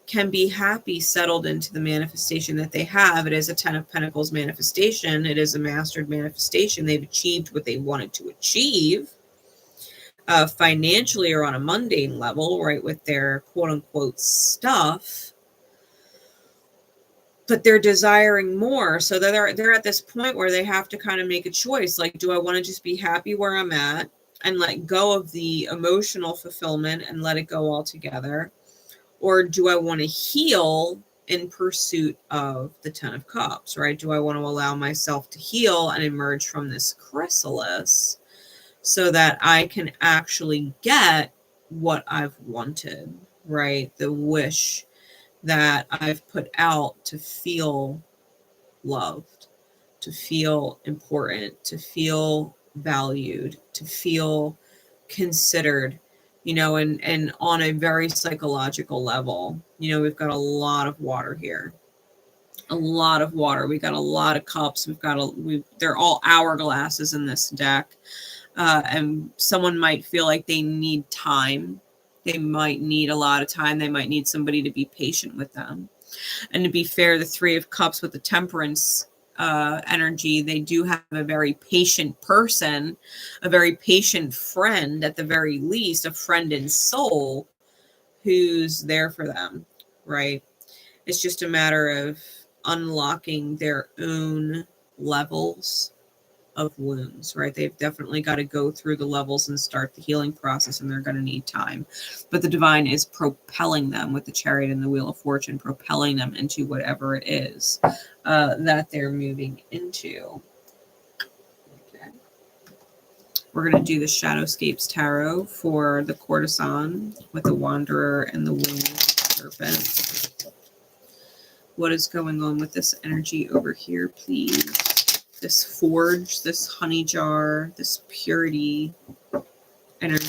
Speaker 1: can be happy settled into the manifestation that they have, it is a 10 of Pentacles manifestation. It is a mastered manifestation. They've achieved what they wanted to achieve financially or on a mundane level, right, with their quote unquote stuff. But they're desiring more. So they're at this point where they have to kind of make a choice. Like, do I want to just be happy where I'm at and let go of the emotional fulfillment and let it go altogether? Or do I want to heal in pursuit of the 10 of Cups, right? Do I want to allow myself to heal and emerge from this chrysalis so that I can actually get what I've wanted, right? The wish that I've put out to feel loved, to feel important, to feel valued, to feel considered, you know, and on a very psychological level. You know, we've got a lot of water here. a lot of water. We got a lot of cups. They're all hourglasses in this deck. And someone might feel like they need time. They might need a lot of time. They might need somebody to be patient with them. And to be fair, the Three of Cups with the Temperance energy, they do have a very patient person, a very patient friend, at the very least, a friend in soul who's there for them, right? It's just a matter of unlocking their own levels of wounds, right? They've definitely got to go through the levels and start the healing process, and they're going to need time. But the divine is propelling them with the Chariot and the Wheel of Fortune, propelling them into whatever it is that they're moving into. Okay. We're going to do the Shadowscapes Tarot for the courtesan with the Wanderer and the Winged Serpent. What is going on with this energy over here, please? This forge, this honey jar, this purity energy.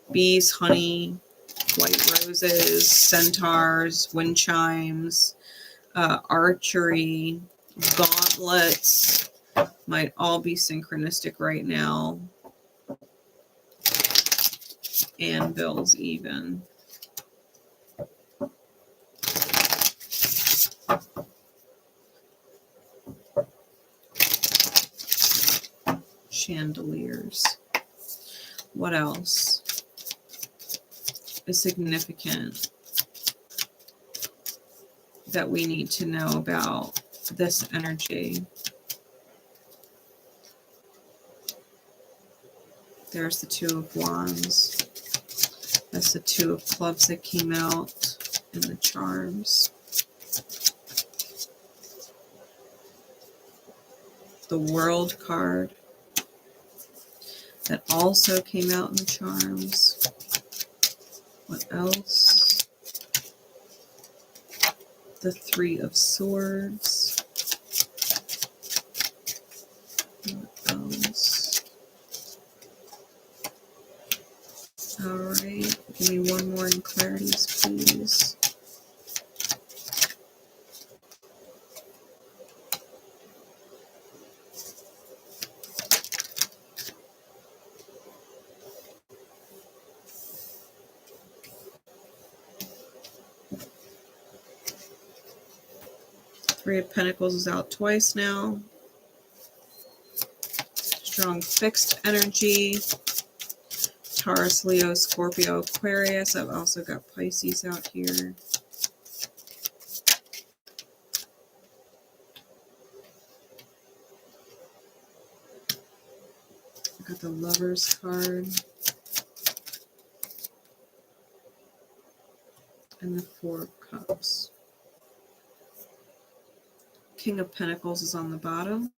Speaker 1: Bees, honey, white roses, centaurs, wind chimes, archery, gauntlets. Might all be synchronistic right now. Anvils even. Chandeliers. What else is significant that we need to know about this energy? There's the Two of Wands. That's the Two of Clubs that came out in the charms. The World card that also came out in the charms. What else? The Three of Swords. What else? All right, give me one more in clarities, please. Three of Pentacles is out twice now. Strong fixed energy. Taurus, Leo, Scorpio, Aquarius. I've also got Pisces out here. I got the Lovers card. And the Four of Cups. King of Pentacles is on the bottom.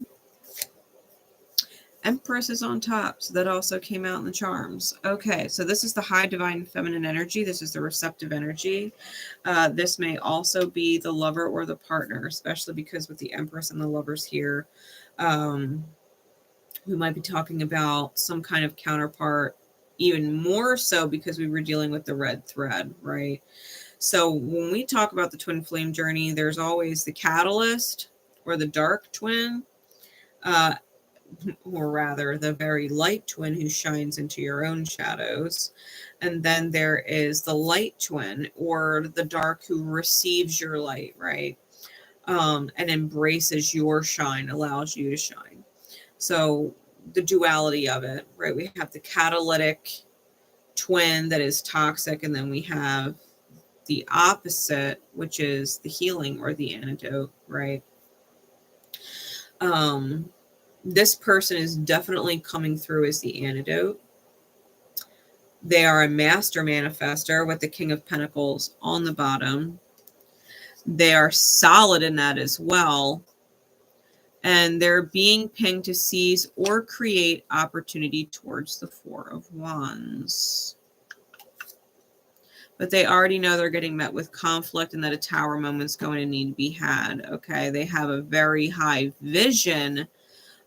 Speaker 1: Empress is on top, so that also came out in the charms. Okay, so this is the high divine feminine energy. This is the receptive energy. This may also be the lover or the partner, especially because with the Empress and the Lovers here, we might be talking about some kind of counterpart, even more so because we were dealing with the red thread, right? So when we talk about the twin flame journey, there's always the catalyst or the dark twin, or rather the very light twin who shines into your own shadows. And then there is the light twin or the dark who receives your light, right? And embraces your shine, allows you to shine. So the duality of it, right? We have the catalytic twin that is toxic, and then we have the opposite, which is the healing or the antidote, right? This person is definitely coming through as the antidote. They are a master manifester with the King of Pentacles on the bottom. They are solid in that as well. And they're being pinged to seize or create opportunity towards the Four of Wands. But they already know they're getting met with conflict and that a tower moment's going to need to be had. Okay, they have a very high vision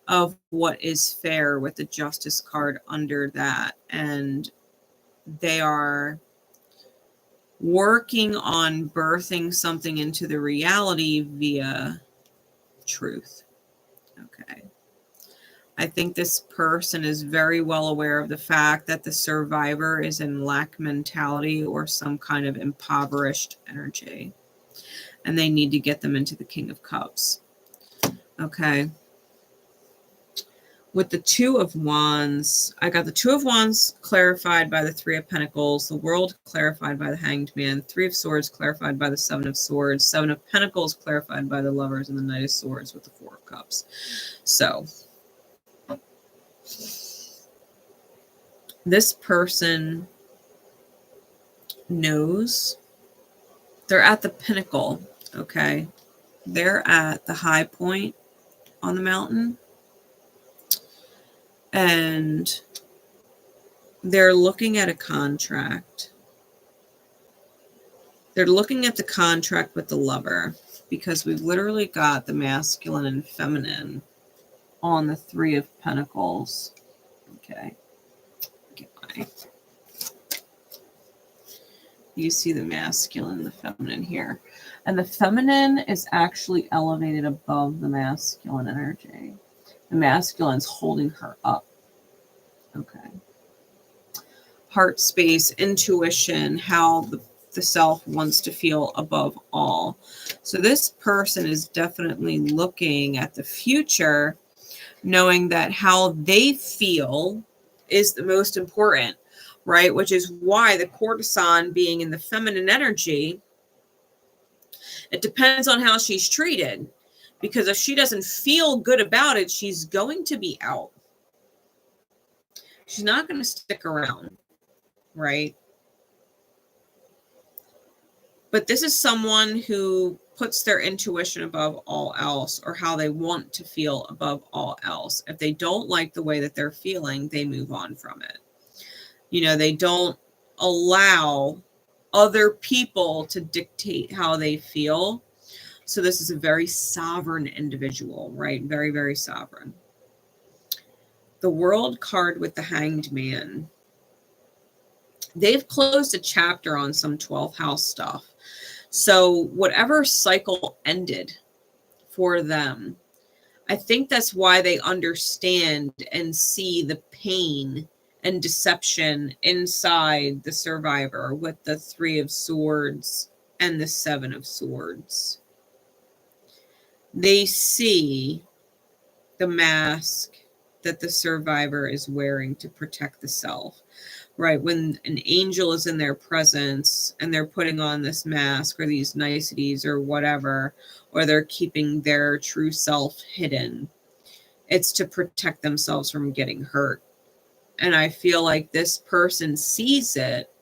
Speaker 1: of what is fair with the Justice card under that. And they are working on birthing something into the reality via truth. Okay. I think this person is very well aware of the fact that the survivor is in lack mentality or some kind of impoverished energy. And they need to get them into the King of Cups. Okay. With the Two of Wands, I got the Two of Wands clarified by the Three of Pentacles, the World clarified by the Hanged Man, Three of Swords clarified by the Seven of Swords, Seven of Pentacles clarified by the Lovers, and the Knight of Swords with the Four of Cups. So, this person knows they're at the pinnacle, okay? They're at the high point on the mountain. And they're looking at a contract. They're looking at the contract with the Lover because we've literally got the masculine and feminine on the Three of Pentacles. Okay. You see the masculine and the feminine here. And the feminine is actually elevated above the masculine energy. The masculine's holding her up. Okay. Heart space, intuition, how the self wants to feel above all. So this person is definitely looking at the future, knowing that how they feel is the most important, right? Which is why the courtesan being in the feminine energy, it depends on how she's treated. Because if she doesn't feel good about it, she's going to be out. She's not going to stick around, right? But this is someone who puts their intuition above all else, or how they want to feel above all else. If they don't like the way that they're feeling, they move on from it. You know, they don't allow other people to dictate how they feel. So this is a very sovereign individual, right? Very, very sovereign. The World card with the Hanged Man. They've closed a chapter on some 12th house stuff. So whatever cycle ended for them, I think that's why they understand and see the pain and deception inside the survivor with the Three of Swords and the Seven of Swords. They see the mask that the survivor is wearing to protect the self, right? When an angel is in their presence and they're putting on this mask or these niceties or whatever, or they're keeping their true self hidden, it's to protect themselves from getting hurt. And I feel like this person sees it,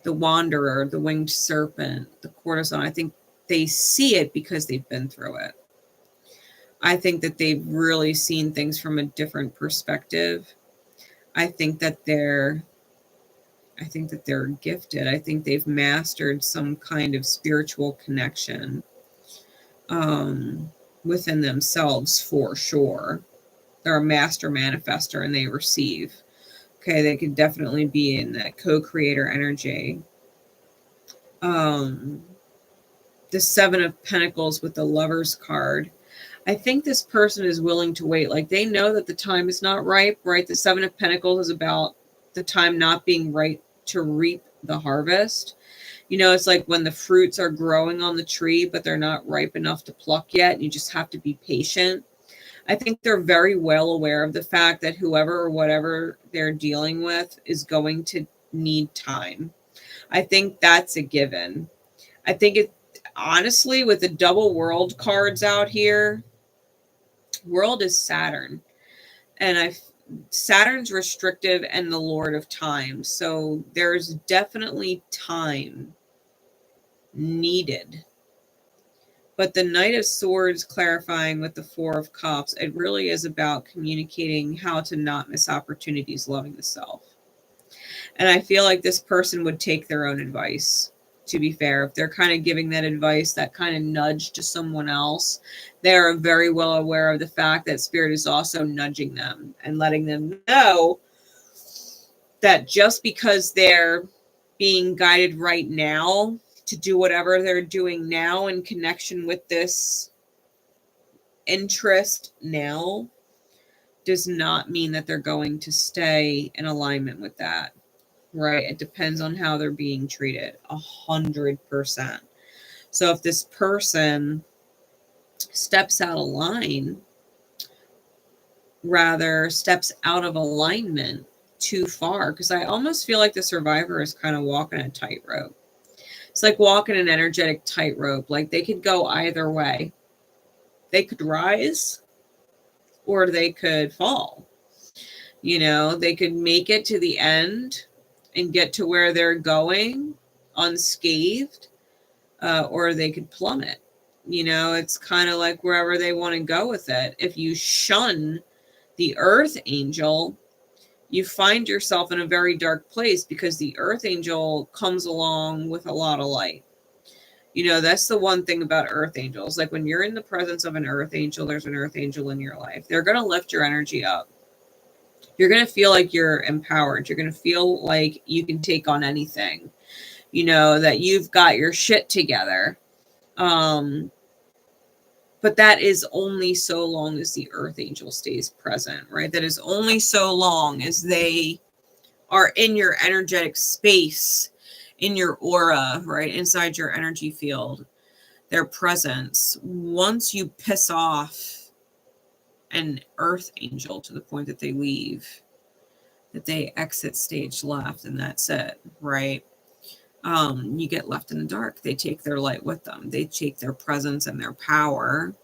Speaker 1: the Wanderer, the Winged Serpent, the Courtesan. I think they see it because they've been through it. I think that they've really seen things from a different perspective. I think that they're gifted. I think they've mastered some kind of spiritual connection within themselves for sure. They're a master manifester and they receive. Okay, they could definitely be in that co-creator energy. The Seven of Pentacles with the Lovers card. I think this person is willing to wait. Like they know that the time is not ripe, right? The Seven of Pentacles is about the time not being right to reap the harvest. You know, it's like when the fruits are growing on the tree, but they're not ripe enough to pluck yet. You just have to be patient. I think they're very well aware of the fact that whoever or whatever they're dealing with is going to need time. I think that's a given. I think it, honestly, with the double World cards out here, World is Saturn. And Saturn's restrictive and the Lord of Time. So there's definitely time needed. But the Knight of Swords clarifying with the Four of Cups, it really is about communicating how to not miss opportunities, loving the self. And I feel like this person would take their own advice, to be fair. If they're kind of giving that advice, that kind of nudge to someone else, they are very well aware of the fact that Spirit is also nudging them and letting them know that just because they're being guided right now to do whatever they're doing now in connection with this interest now does not mean that they're going to stay in alignment with that, right? It depends on how they're being treated, 100%. So if this person steps out of line, rather steps out of alignment too far, because I almost feel like the survivor is kind of walking a tightrope. It's like walking an energetic tightrope. Like they could go either way. They could rise or they could fall. You know, they could make it to the end and get to where they're going unscathed, or they could plummet. You know, it's kind of like wherever they want to go with it. If you shun the earth angel, you find yourself in a very dark place, because the earth angel comes along with a lot of light. You know, that's the one thing about earth angels. Like when you're in the presence of an earth angel, there's an earth angel in your life. They're going to lift your energy up. You're going to feel like you're empowered. You're going to feel like you can take on anything, you know, that you've got your shit together. But that is only so long as the earth angel stays present, right? That is only so long as they are in your energetic space, in your aura, right? Inside your energy field, their presence. Once you piss off an earth angel to the point that they leave, that they exit stage left, and that's it, right? You get left in the dark. They take their light with them. They take their presence and their power,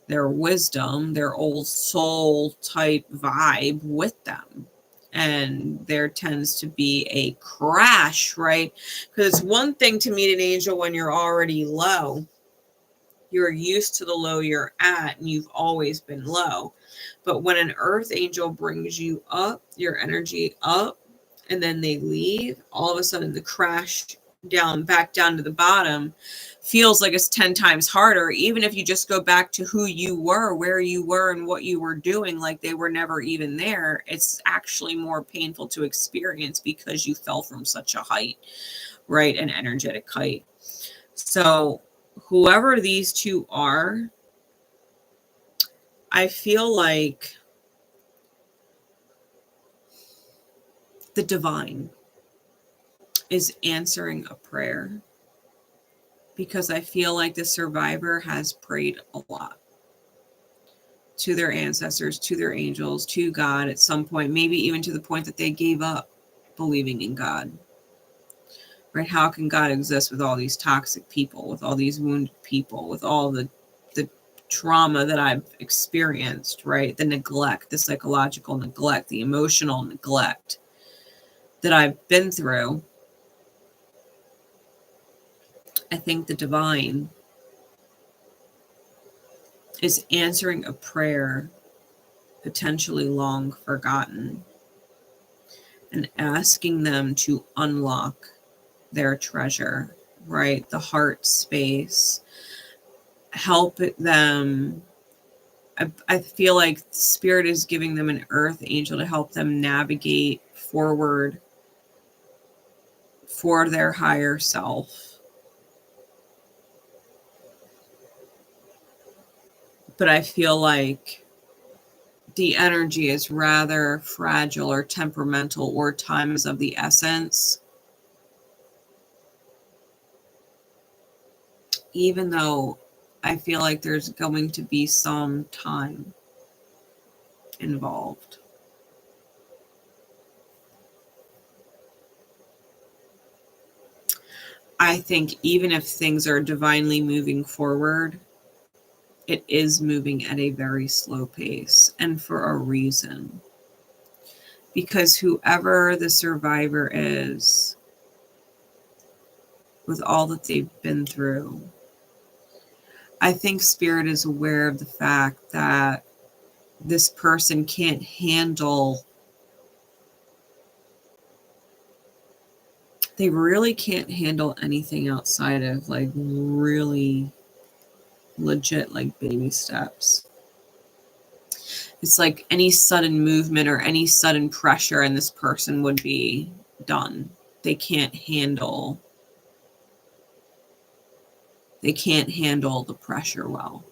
Speaker 1: their wisdom, their old soul type vibe with them. And there tends to be a crash, right? Because it's one thing to meet an angel when you're already low. You're used to the low you're at, and you've always been low. But when an earth angel brings you up, your energy up, and then they leave, all of a sudden the crash back down to the bottom feels like it's 10 times harder, even if you just go back to who you were, where you were, and what you were doing, like they were never even there. It's actually more painful to experience because you fell from such a height, right? An energetic height. So whoever these two are, I feel like the divine is answering a prayer, because I feel like the survivor has prayed a lot to their ancestors, to their angels, to God at some point, maybe even to the point that they gave up believing in God. Right? How can God exist with all these toxic people, with all these wounded people, with all the trauma that I've experienced, right? The neglect, the psychological neglect, the emotional neglect that I've been through. I think the divine is answering a prayer potentially long forgotten and asking them to unlock their treasure, right? The heart space. Help them. I feel like Spirit is giving them an earth angel to help them navigate forward for their higher self. But I feel like the energy is rather fragile or temperamental, or time is of the essence. Even though I feel like there's going to be some time involved. I think even if things are divinely moving forward, it is moving at a very slow pace, and for a reason. Because whoever the survivor is, with all that they've been through, I think Spirit is aware of the fact that this person can't handle, they really can't handle anything outside of like really legit like baby steps. It's like any sudden movement or any sudden pressure and this person would be done, they can't handle the pressure well.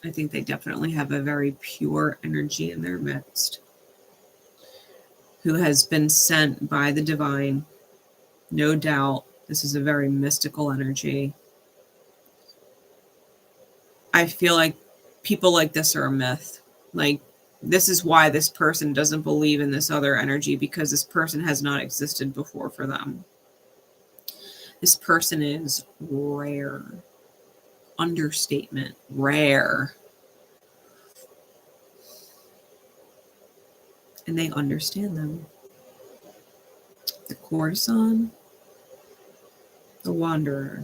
Speaker 1: I think they definitely have a very pure energy in their midst, who has been sent by the divine. No doubt, this is a very mystical energy. I feel like people like this are a myth. Like, this is why this person doesn't believe in this other energy, because this person has not existed before for them. This person is rare. Understatement, rare. And they understand them. The courtesan, the wanderer.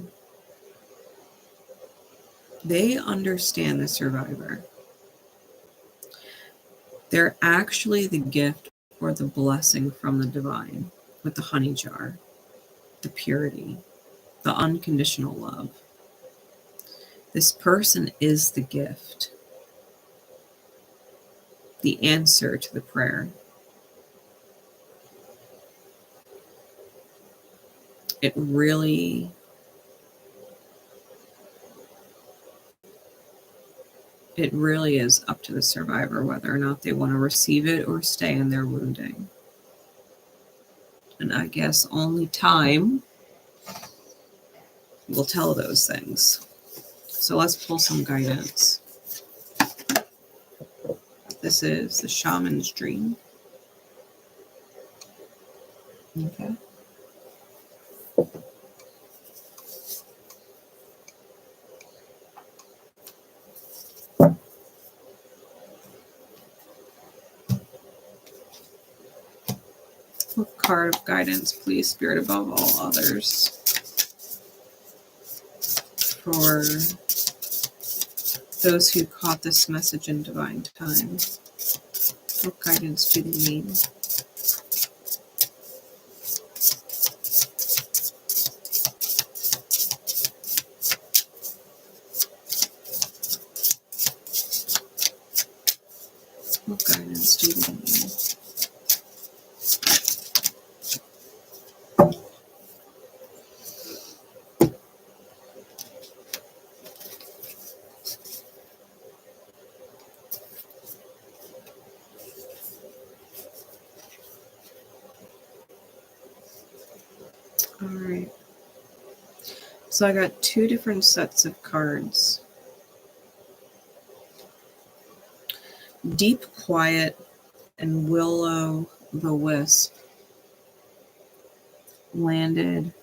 Speaker 1: They understand the survivor. They're actually the gift or the blessing from the divine, with the honey jar, the purity, the unconditional love. This person is the gift, the answer to the prayer. It really is up to the survivor whether or not they want to receive it or stay in their wounding. And I guess only time will tell those things. So let's pull some guidance. This is the shaman's dream. Okay. What card of guidance, please, Spirit above all others, for those who caught this message in divine time? What guidance do they need? What guidance do they need? All right. So I got two different sets of cards. Deep Quiet and 𝘗𝘗𝘕𝘌 landed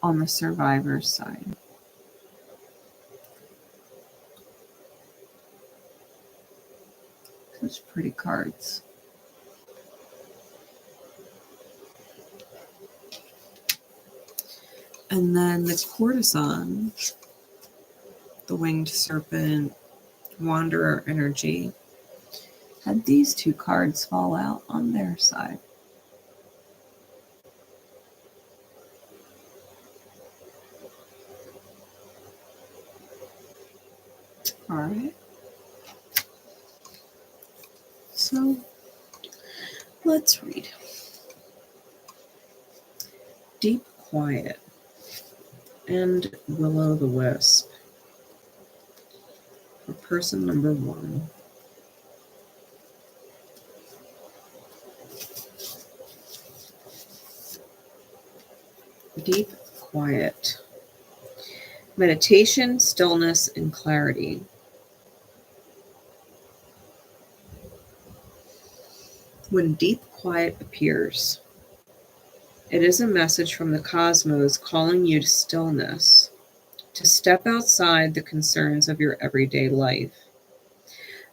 Speaker 1: on the survivor's side. Such pretty cards. And then the courtesan, the winged serpent, wanderer energy, had these two cards fall out on their side. All right. So let's read. Deep Quiet and 𝘗𝘗𝘕𝘌 for person number 1. Deep quiet. Meditation, stillness, and clarity. When deep quiet appears, it is a message from the cosmos calling you to stillness, to step outside the concerns of your everyday life.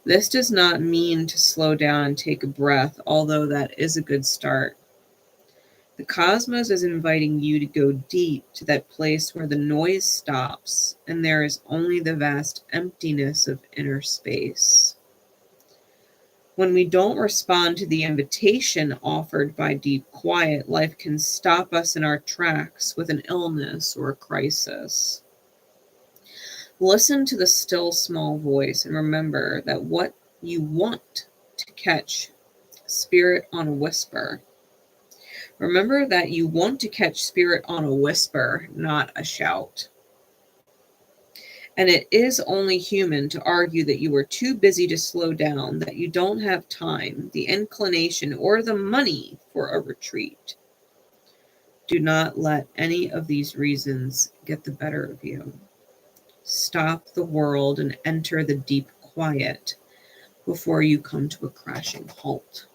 Speaker 1: This does not mean to slow down and take a breath, although that is a good start. The cosmos is inviting you to go deep to that place where the noise stops and there is only the vast emptiness of inner space. When we don't respond to the invitation offered by deep quiet, life can stop us in our tracks with an illness or a crisis. Listen to the still small voice and remember that what you want to catch spirit on a whisper. Remember that you want to catch spirit on a whisper, not a shout. And it is only human to argue that you are too busy to slow down, that you don't have time, the inclination, or the money for a retreat. Do not let any of these reasons get the better of you. Stop the world and enter the deep quiet before you come to a crashing halt.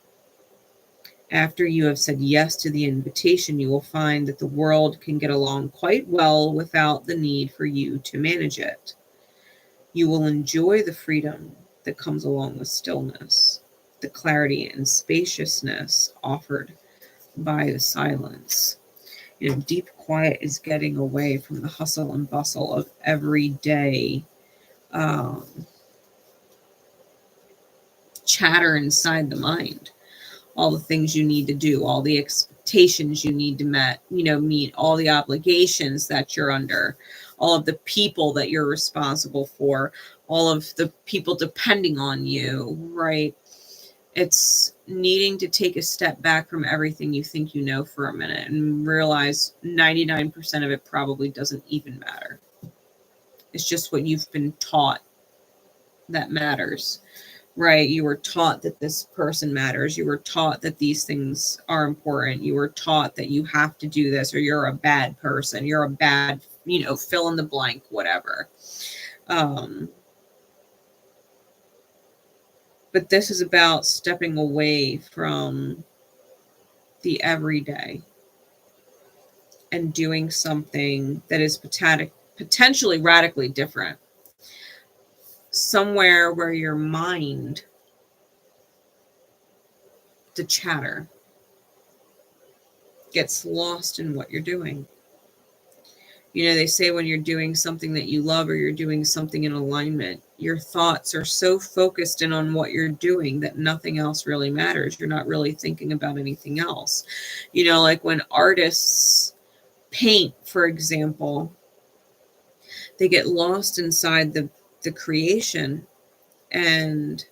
Speaker 1: After you have said yes to the invitation, you will find that the world can get along quite well without the need for you to manage it. You will enjoy the freedom that comes along with stillness, the clarity and spaciousness offered by the silence. Deep quiet is getting away from the hustle and bustle of everyday chatter inside the mind. All the things you need to do, all the expectations you need to meet, all the obligations that you're under, all of the people that you're responsible for, all of the people depending on you, right? It's needing to take a step back from everything you think you know for a minute and realize 99% of it probably doesn't even matter. It's just what you've been taught that matters. Right, you were taught that this person matters. You were taught that these things are important. You were taught that you have to do this or you're a bad person. You're a bad, fill in the blank, whatever. But this is about stepping away from the everyday and doing something that is potentially radically different. Somewhere where your mind, the chatter, gets lost in what you're doing. They say when you're doing something that you love or you're doing something in alignment, your thoughts are so focused in on what you're doing that nothing else really matters. You're not really thinking about anything else. Like when artists paint, for example, they get lost inside the creation and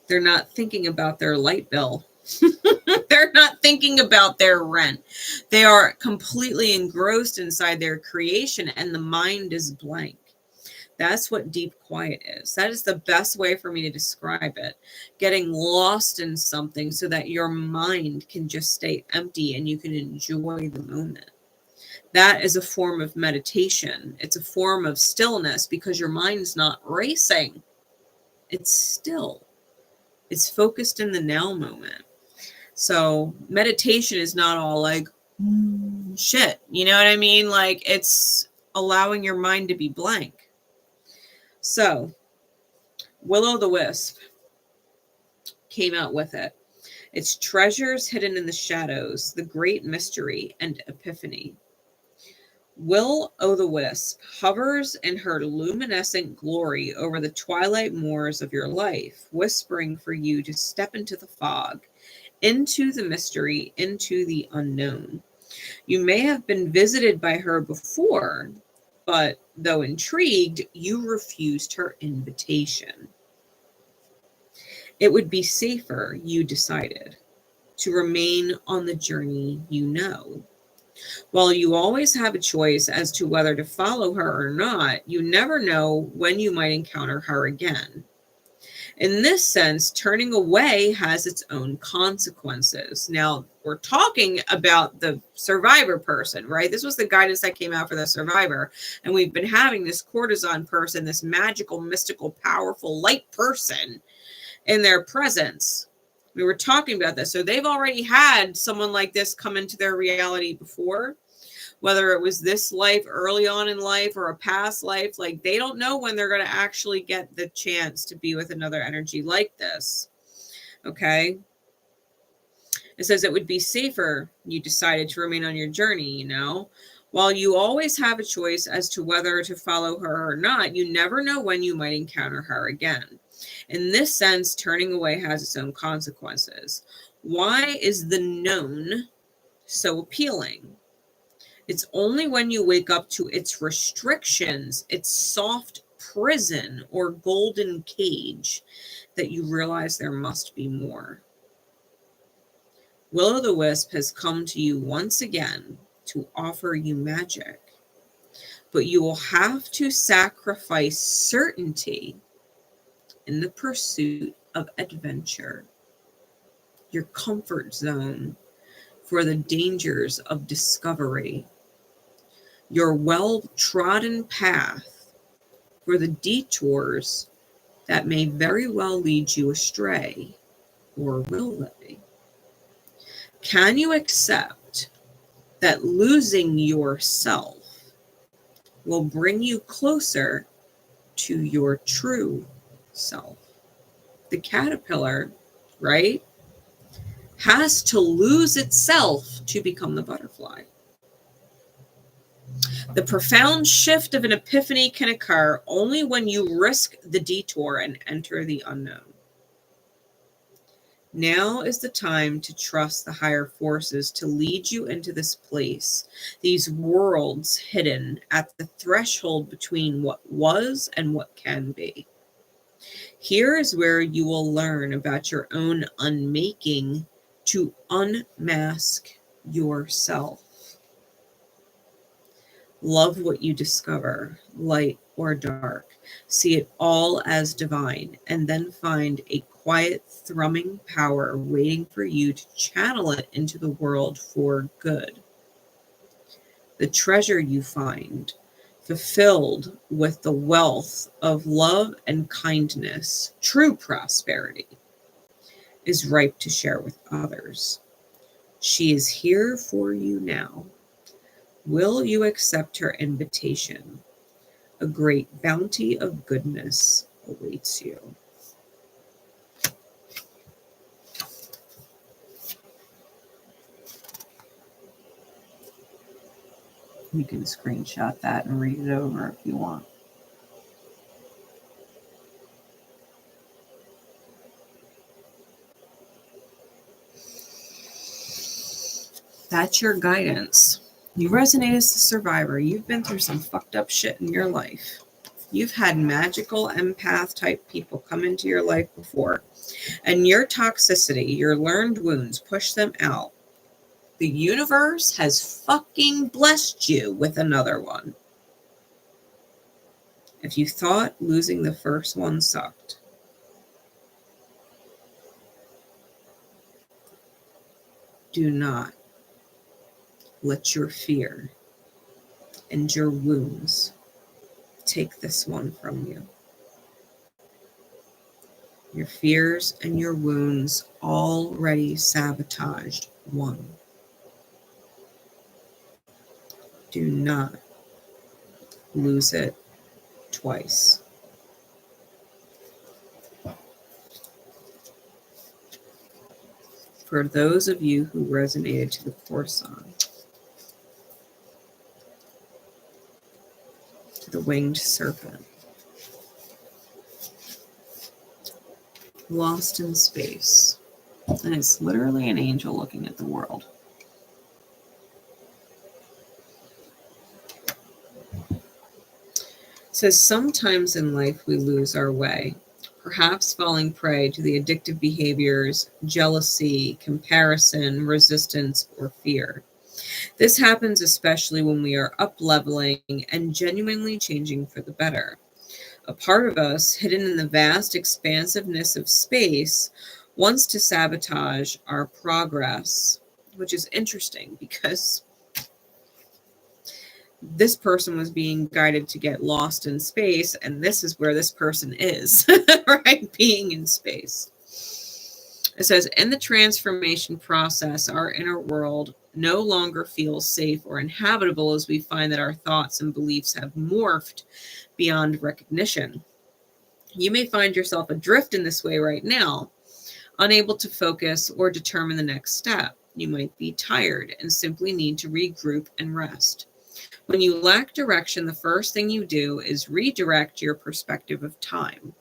Speaker 1: they're not thinking about their light bill. They're not thinking about their rent. They are completely engrossed inside their creation and the mind is blank. That's what deep quiet is. That is the best way for me to describe it. Getting lost in something so that your mind can just stay empty and you can enjoy the moment. That is a form of meditation. It's a form of stillness because your mind's not racing. It's still. It's focused in the now moment. So meditation is not all like, shit. You know what I mean? Like it's allowing your mind to be blank. So Will-O-the-Wisp came out with it. It's treasures hidden in the shadows, the great mystery and epiphany. Will-O-the-Wisp hovers in her luminescent glory over the twilight moors of your life, whispering for you to step into the fog, into the mystery, into the unknown. You may have been visited by her before, but though intrigued, you refused her invitation. It would be safer, you decided, to remain on the journey you know. While you always have a choice as to whether to follow her or not, you never know when you might encounter her again. In this sense, turning away has its own consequences. Now, we're talking about the survivor person, right? This was the guidance that came out for the survivor. And we've been having this courtesan person, this magical, mystical, powerful, light person in their presence. We were talking about this. So they've already had someone like this come into their reality before, whether it was this life early on in life or a past life. Like they don't know when they're going to actually get the chance to be with another energy like this. Okay. It says it would be safer, you decided to remain on your journey, While you always have a choice as to whether to follow her or not, you never know when you might encounter her again. In this sense, turning away has its own consequences. Why is the known so appealing? It's only when you wake up to its restrictions, its soft prison or golden cage that you realize there must be more. Will-o'-the-wisp has come to you once again to offer you magic, but you will have to sacrifice certainty in the pursuit of adventure, your comfort zone for the dangers of discovery, your well-trodden path for the detours that may very well lead you astray, or will they? Can you accept that losing yourself will bring you closer to your true self? The caterpillar, right, has to lose itself to become the butterfly. The profound shift of an epiphany can occur only when you risk the detour and enter the unknown. Now is the time to trust the higher forces to lead you into this place, these worlds hidden at the threshold between what was and what can be. Here is where you will learn about your own unmaking to unmask yourself. Love what you discover, light or dark. See it all as divine, and then find a quiet, thrumming power waiting for you to channel it into the world for good. The treasure you find, fulfilled with the wealth of love and kindness, true prosperity, is ripe to share with others. She is here for you now. Will you accept her invitation? A great bounty of goodness awaits you. You can screenshot that and read it over if you want. That's your guidance. You resonate as the survivor. You've been through some fucked up shit in your life. You've had magical empath type people come into your life before, and your toxicity, your learned wounds, push them out. The universe has fucking blessed you with another one. If you thought losing the first one sucked, do not let your fear and your wounds take this one from you. Your fears and your wounds already sabotaged one. Do not lose it twice. For those of you who resonated to the core sign, to the winged serpent, lost in space, and it's literally an angel looking at the world. It says, sometimes in life we lose our way, perhaps falling prey to the addictive behaviors, jealousy, comparison, resistance, or fear. This happens especially when we are up-leveling and genuinely changing for the better. A part of us, hidden in the vast expansiveness of space, wants to sabotage our progress, which is interesting because this person was being guided to get lost in space, and this is where this person is, right? Being in space. It says, in the transformation process, our inner world no longer feels safe or inhabitable as we find that our thoughts and beliefs have morphed beyond recognition. You may find yourself adrift in this way right now, unable to focus or determine the next step. You might be tired and simply need to regroup and rest. When you lack direction, the first thing you do is redirect your perspective of time.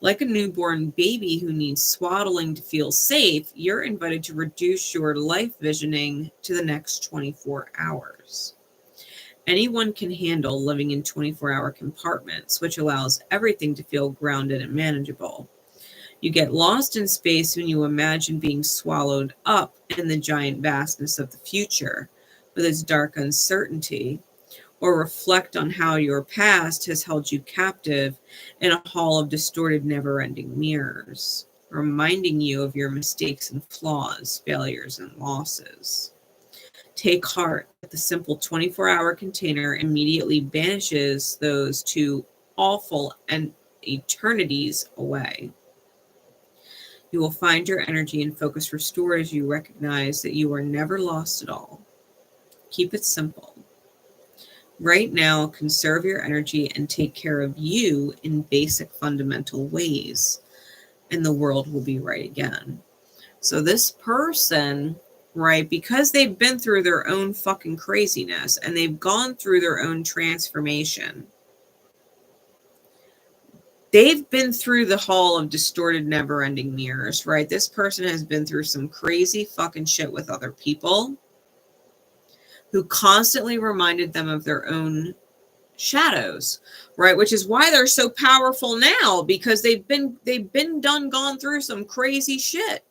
Speaker 1: Like a newborn baby who needs swaddling to feel safe, you're invited to reduce your life visioning to the next 24 hours. Anyone can handle living in 24-hour compartments, which allows everything to feel grounded and manageable. You get lost in space when you imagine being swallowed up in the giant vastness of the future with its dark uncertainty, or reflect on how your past has held you captive in a hall of distorted, never-ending mirrors, reminding you of your mistakes and flaws, failures and losses. Take heart that the simple 24-hour container immediately banishes those two awful and eternities away. You will find your energy and focus restored as you recognize that you are never lost at all. Keep it simple. Right now, conserve your energy and take care of you in basic fundamental ways, and the world will be right again. So this person, right, because they've been through their own fucking craziness and they've gone through their own transformation, they've been through the hall of distorted, never-ending mirrors, right? This person has been through some crazy fucking shit with other people who constantly reminded them of their own shadows, right? Which is why they're so powerful now, because they've gone through some crazy shit.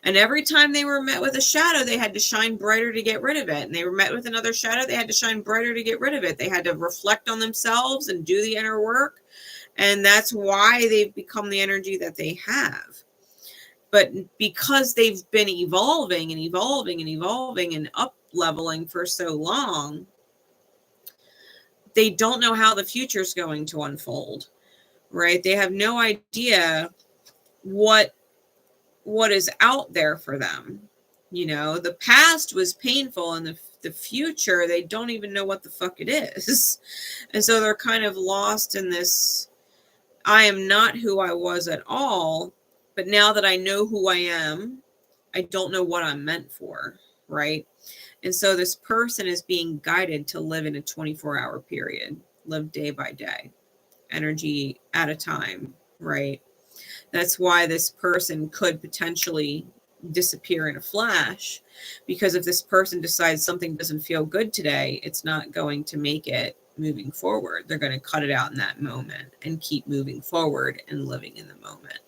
Speaker 1: And every time they were met with a shadow, they had to shine brighter to get rid of it. And they were met with another shadow, they had to shine brighter to get rid of it. They had to reflect on themselves and do the inner work. And that's why they've become the energy that they have. But because they've been evolving and evolving and evolving and up leveling for so long, they don't know how the future is going to unfold, right? They have no idea what is out there for them. You know, the past was painful, and the future, they don't even know what the fuck it is. And so they're kind of lost in this, I am not who I was at all, but now that I know who I am, I don't know what I'm meant for, right? And so this person is being guided to live in a 24-hour period, live day by day, energy at a time, right? That's why this person could potentially disappear in a flash, because if this person decides something doesn't feel good today, it's not going to make it moving forward. They're going to cut it out in that moment and keep moving forward and living in the moment,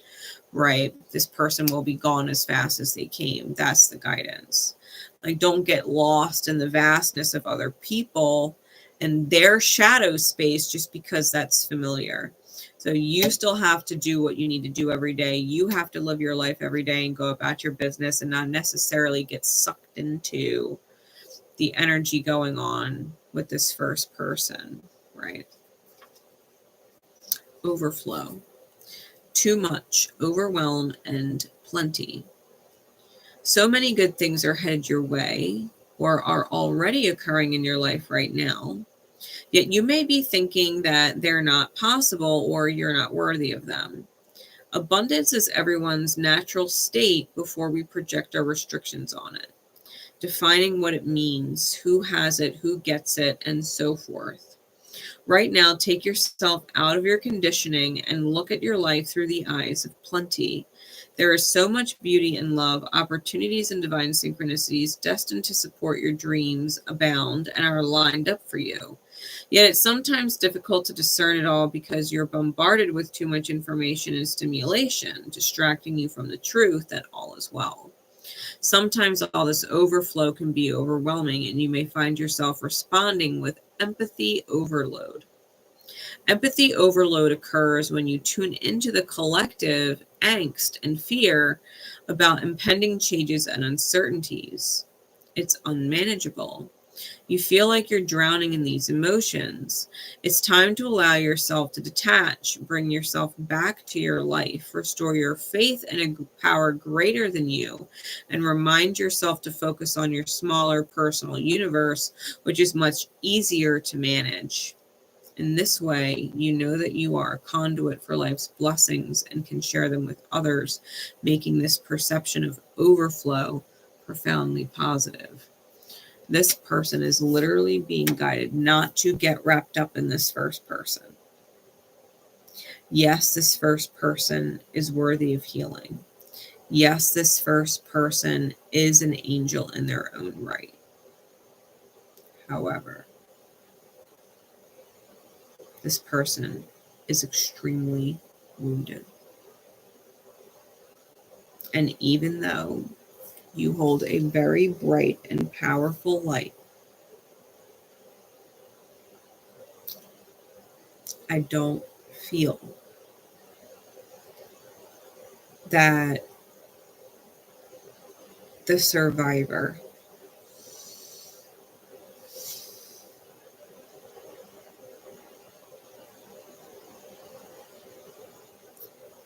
Speaker 1: right? This person will be gone as fast as they came. That's the guidance. Like, don't get lost in the vastness of other people and their shadow space just because that's familiar. So you still have to do what you need to do every day. You have to live your life every day and go about your business and not necessarily get sucked into the energy going on with this first person, right? Overflow. Too much, overwhelm, and plenty. So many good things are headed your way or are already occurring in your life right now. Yet you may be thinking that they're not possible or you're not worthy of them. Abundance is everyone's natural state before we project our restrictions on it, defining what it means, who has it, who gets it, and so forth. Right now, take yourself out of your conditioning and look at your life through the eyes of plenty. There is so much beauty and love, opportunities and divine synchronicities destined to support your dreams abound and are lined up for you. Yet it's sometimes difficult to discern it all because you're bombarded with too much information and stimulation, distracting you from the truth that all is well. Sometimes all this overflow can be overwhelming, and you may find yourself responding with empathy overload. Empathy overload occurs when you tune into the collective angst and fear about impending changes and uncertainties. It's unmanageable. You feel like you're drowning in these emotions. It's time to allow yourself to detach, bring yourself back to your life, restore your faith in a power greater than you, and remind yourself to focus on your smaller personal universe, which is much easier to manage. In this way, you know that you are a conduit for life's blessings and can share them with others, making this perception of overflow profoundly positive. This person is literally being guided not to get wrapped up in this first person. Yes, this first person is worthy of healing. Yes, this first person is an angel in their own right. However, This person is extremely wounded. And even though you hold a very bright and powerful light, I don't feel that the survivor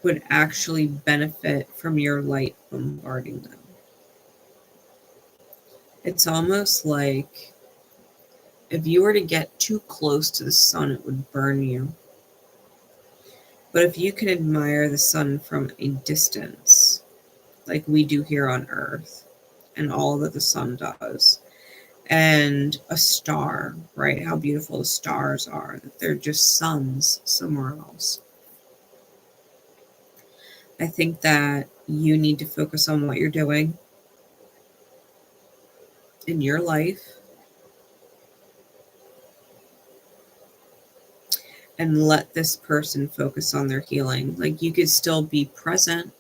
Speaker 1: would actually benefit from your light bombarding them. It's almost like if you were to get too close to the sun, it would burn you. But if you can admire the sun from a distance, like we do here on Earth, and all that the sun does, and a star, right? How beautiful the stars are, that they're just suns somewhere else. I think that you need to focus on what you're doing in your life and let this person focus on their healing. Like, you could still be present.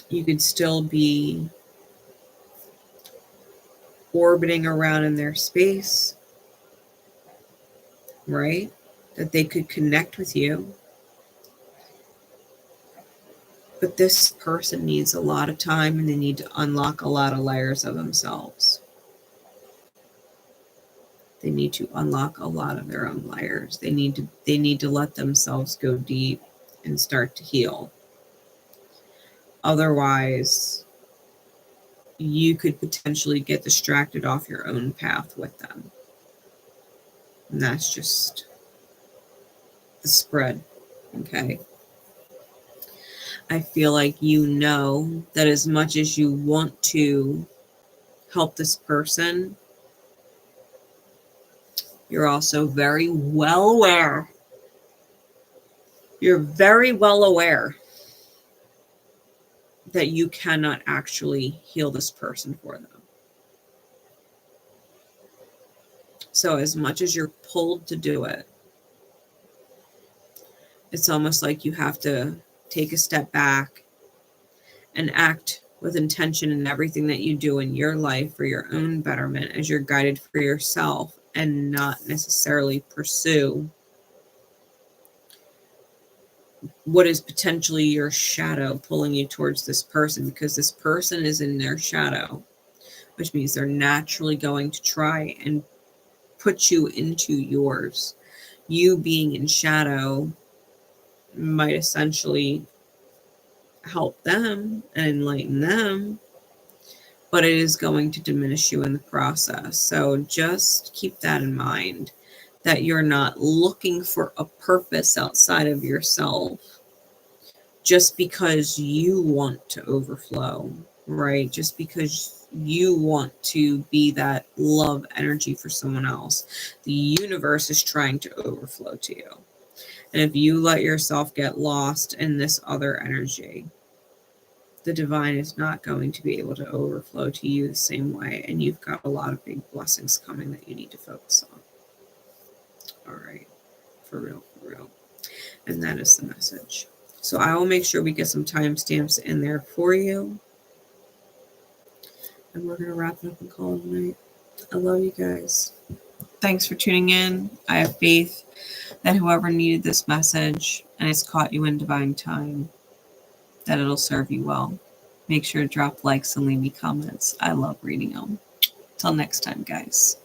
Speaker 1: You could still be orbiting around in their space, right? That they could connect with you. But this person needs a lot of time, and they need to unlock a lot of layers of themselves. They need to unlock a lot of their own layers. They need to let themselves go deep and start to heal. Otherwise, you could potentially get distracted off your own path with them. And that's just the spread, okay? I feel like you know that as much as you want to help this person, you're also very well aware. You're very well aware that you cannot actually heal this person for them. So as much as you're pulled to do it, it's almost like you have to take a step back and act with intention in everything that you do in your life for your own betterment as you're guided for yourself, and not necessarily pursue what is potentially your shadow pulling you towards this person, because this person is in their shadow, which means they're naturally going to try and put you into yours. You being in shadow might essentially help them and enlighten them, but it is going to diminish you in the process. So just keep that in mind, that you're not looking for a purpose outside of yourself just because you want to overflow, right? Just because you want to be that love energy for someone else. The universe is trying to overflow to you. And if you let yourself get lost in this other energy, the divine is not going to be able to overflow to you the same way. And you've got a lot of big blessings coming that you need to focus on. All right. For real, for real. And that is the message. So I will make sure we get some timestamps in there for you. And we're going to wrap it up and call it a night. I love you guys. Thanks for tuning in. I have faith that whoever needed this message and it's caught you in divine time, that it'll serve you well. Make sure to drop likes and leave me comments. I love reading them. Till next time, guys.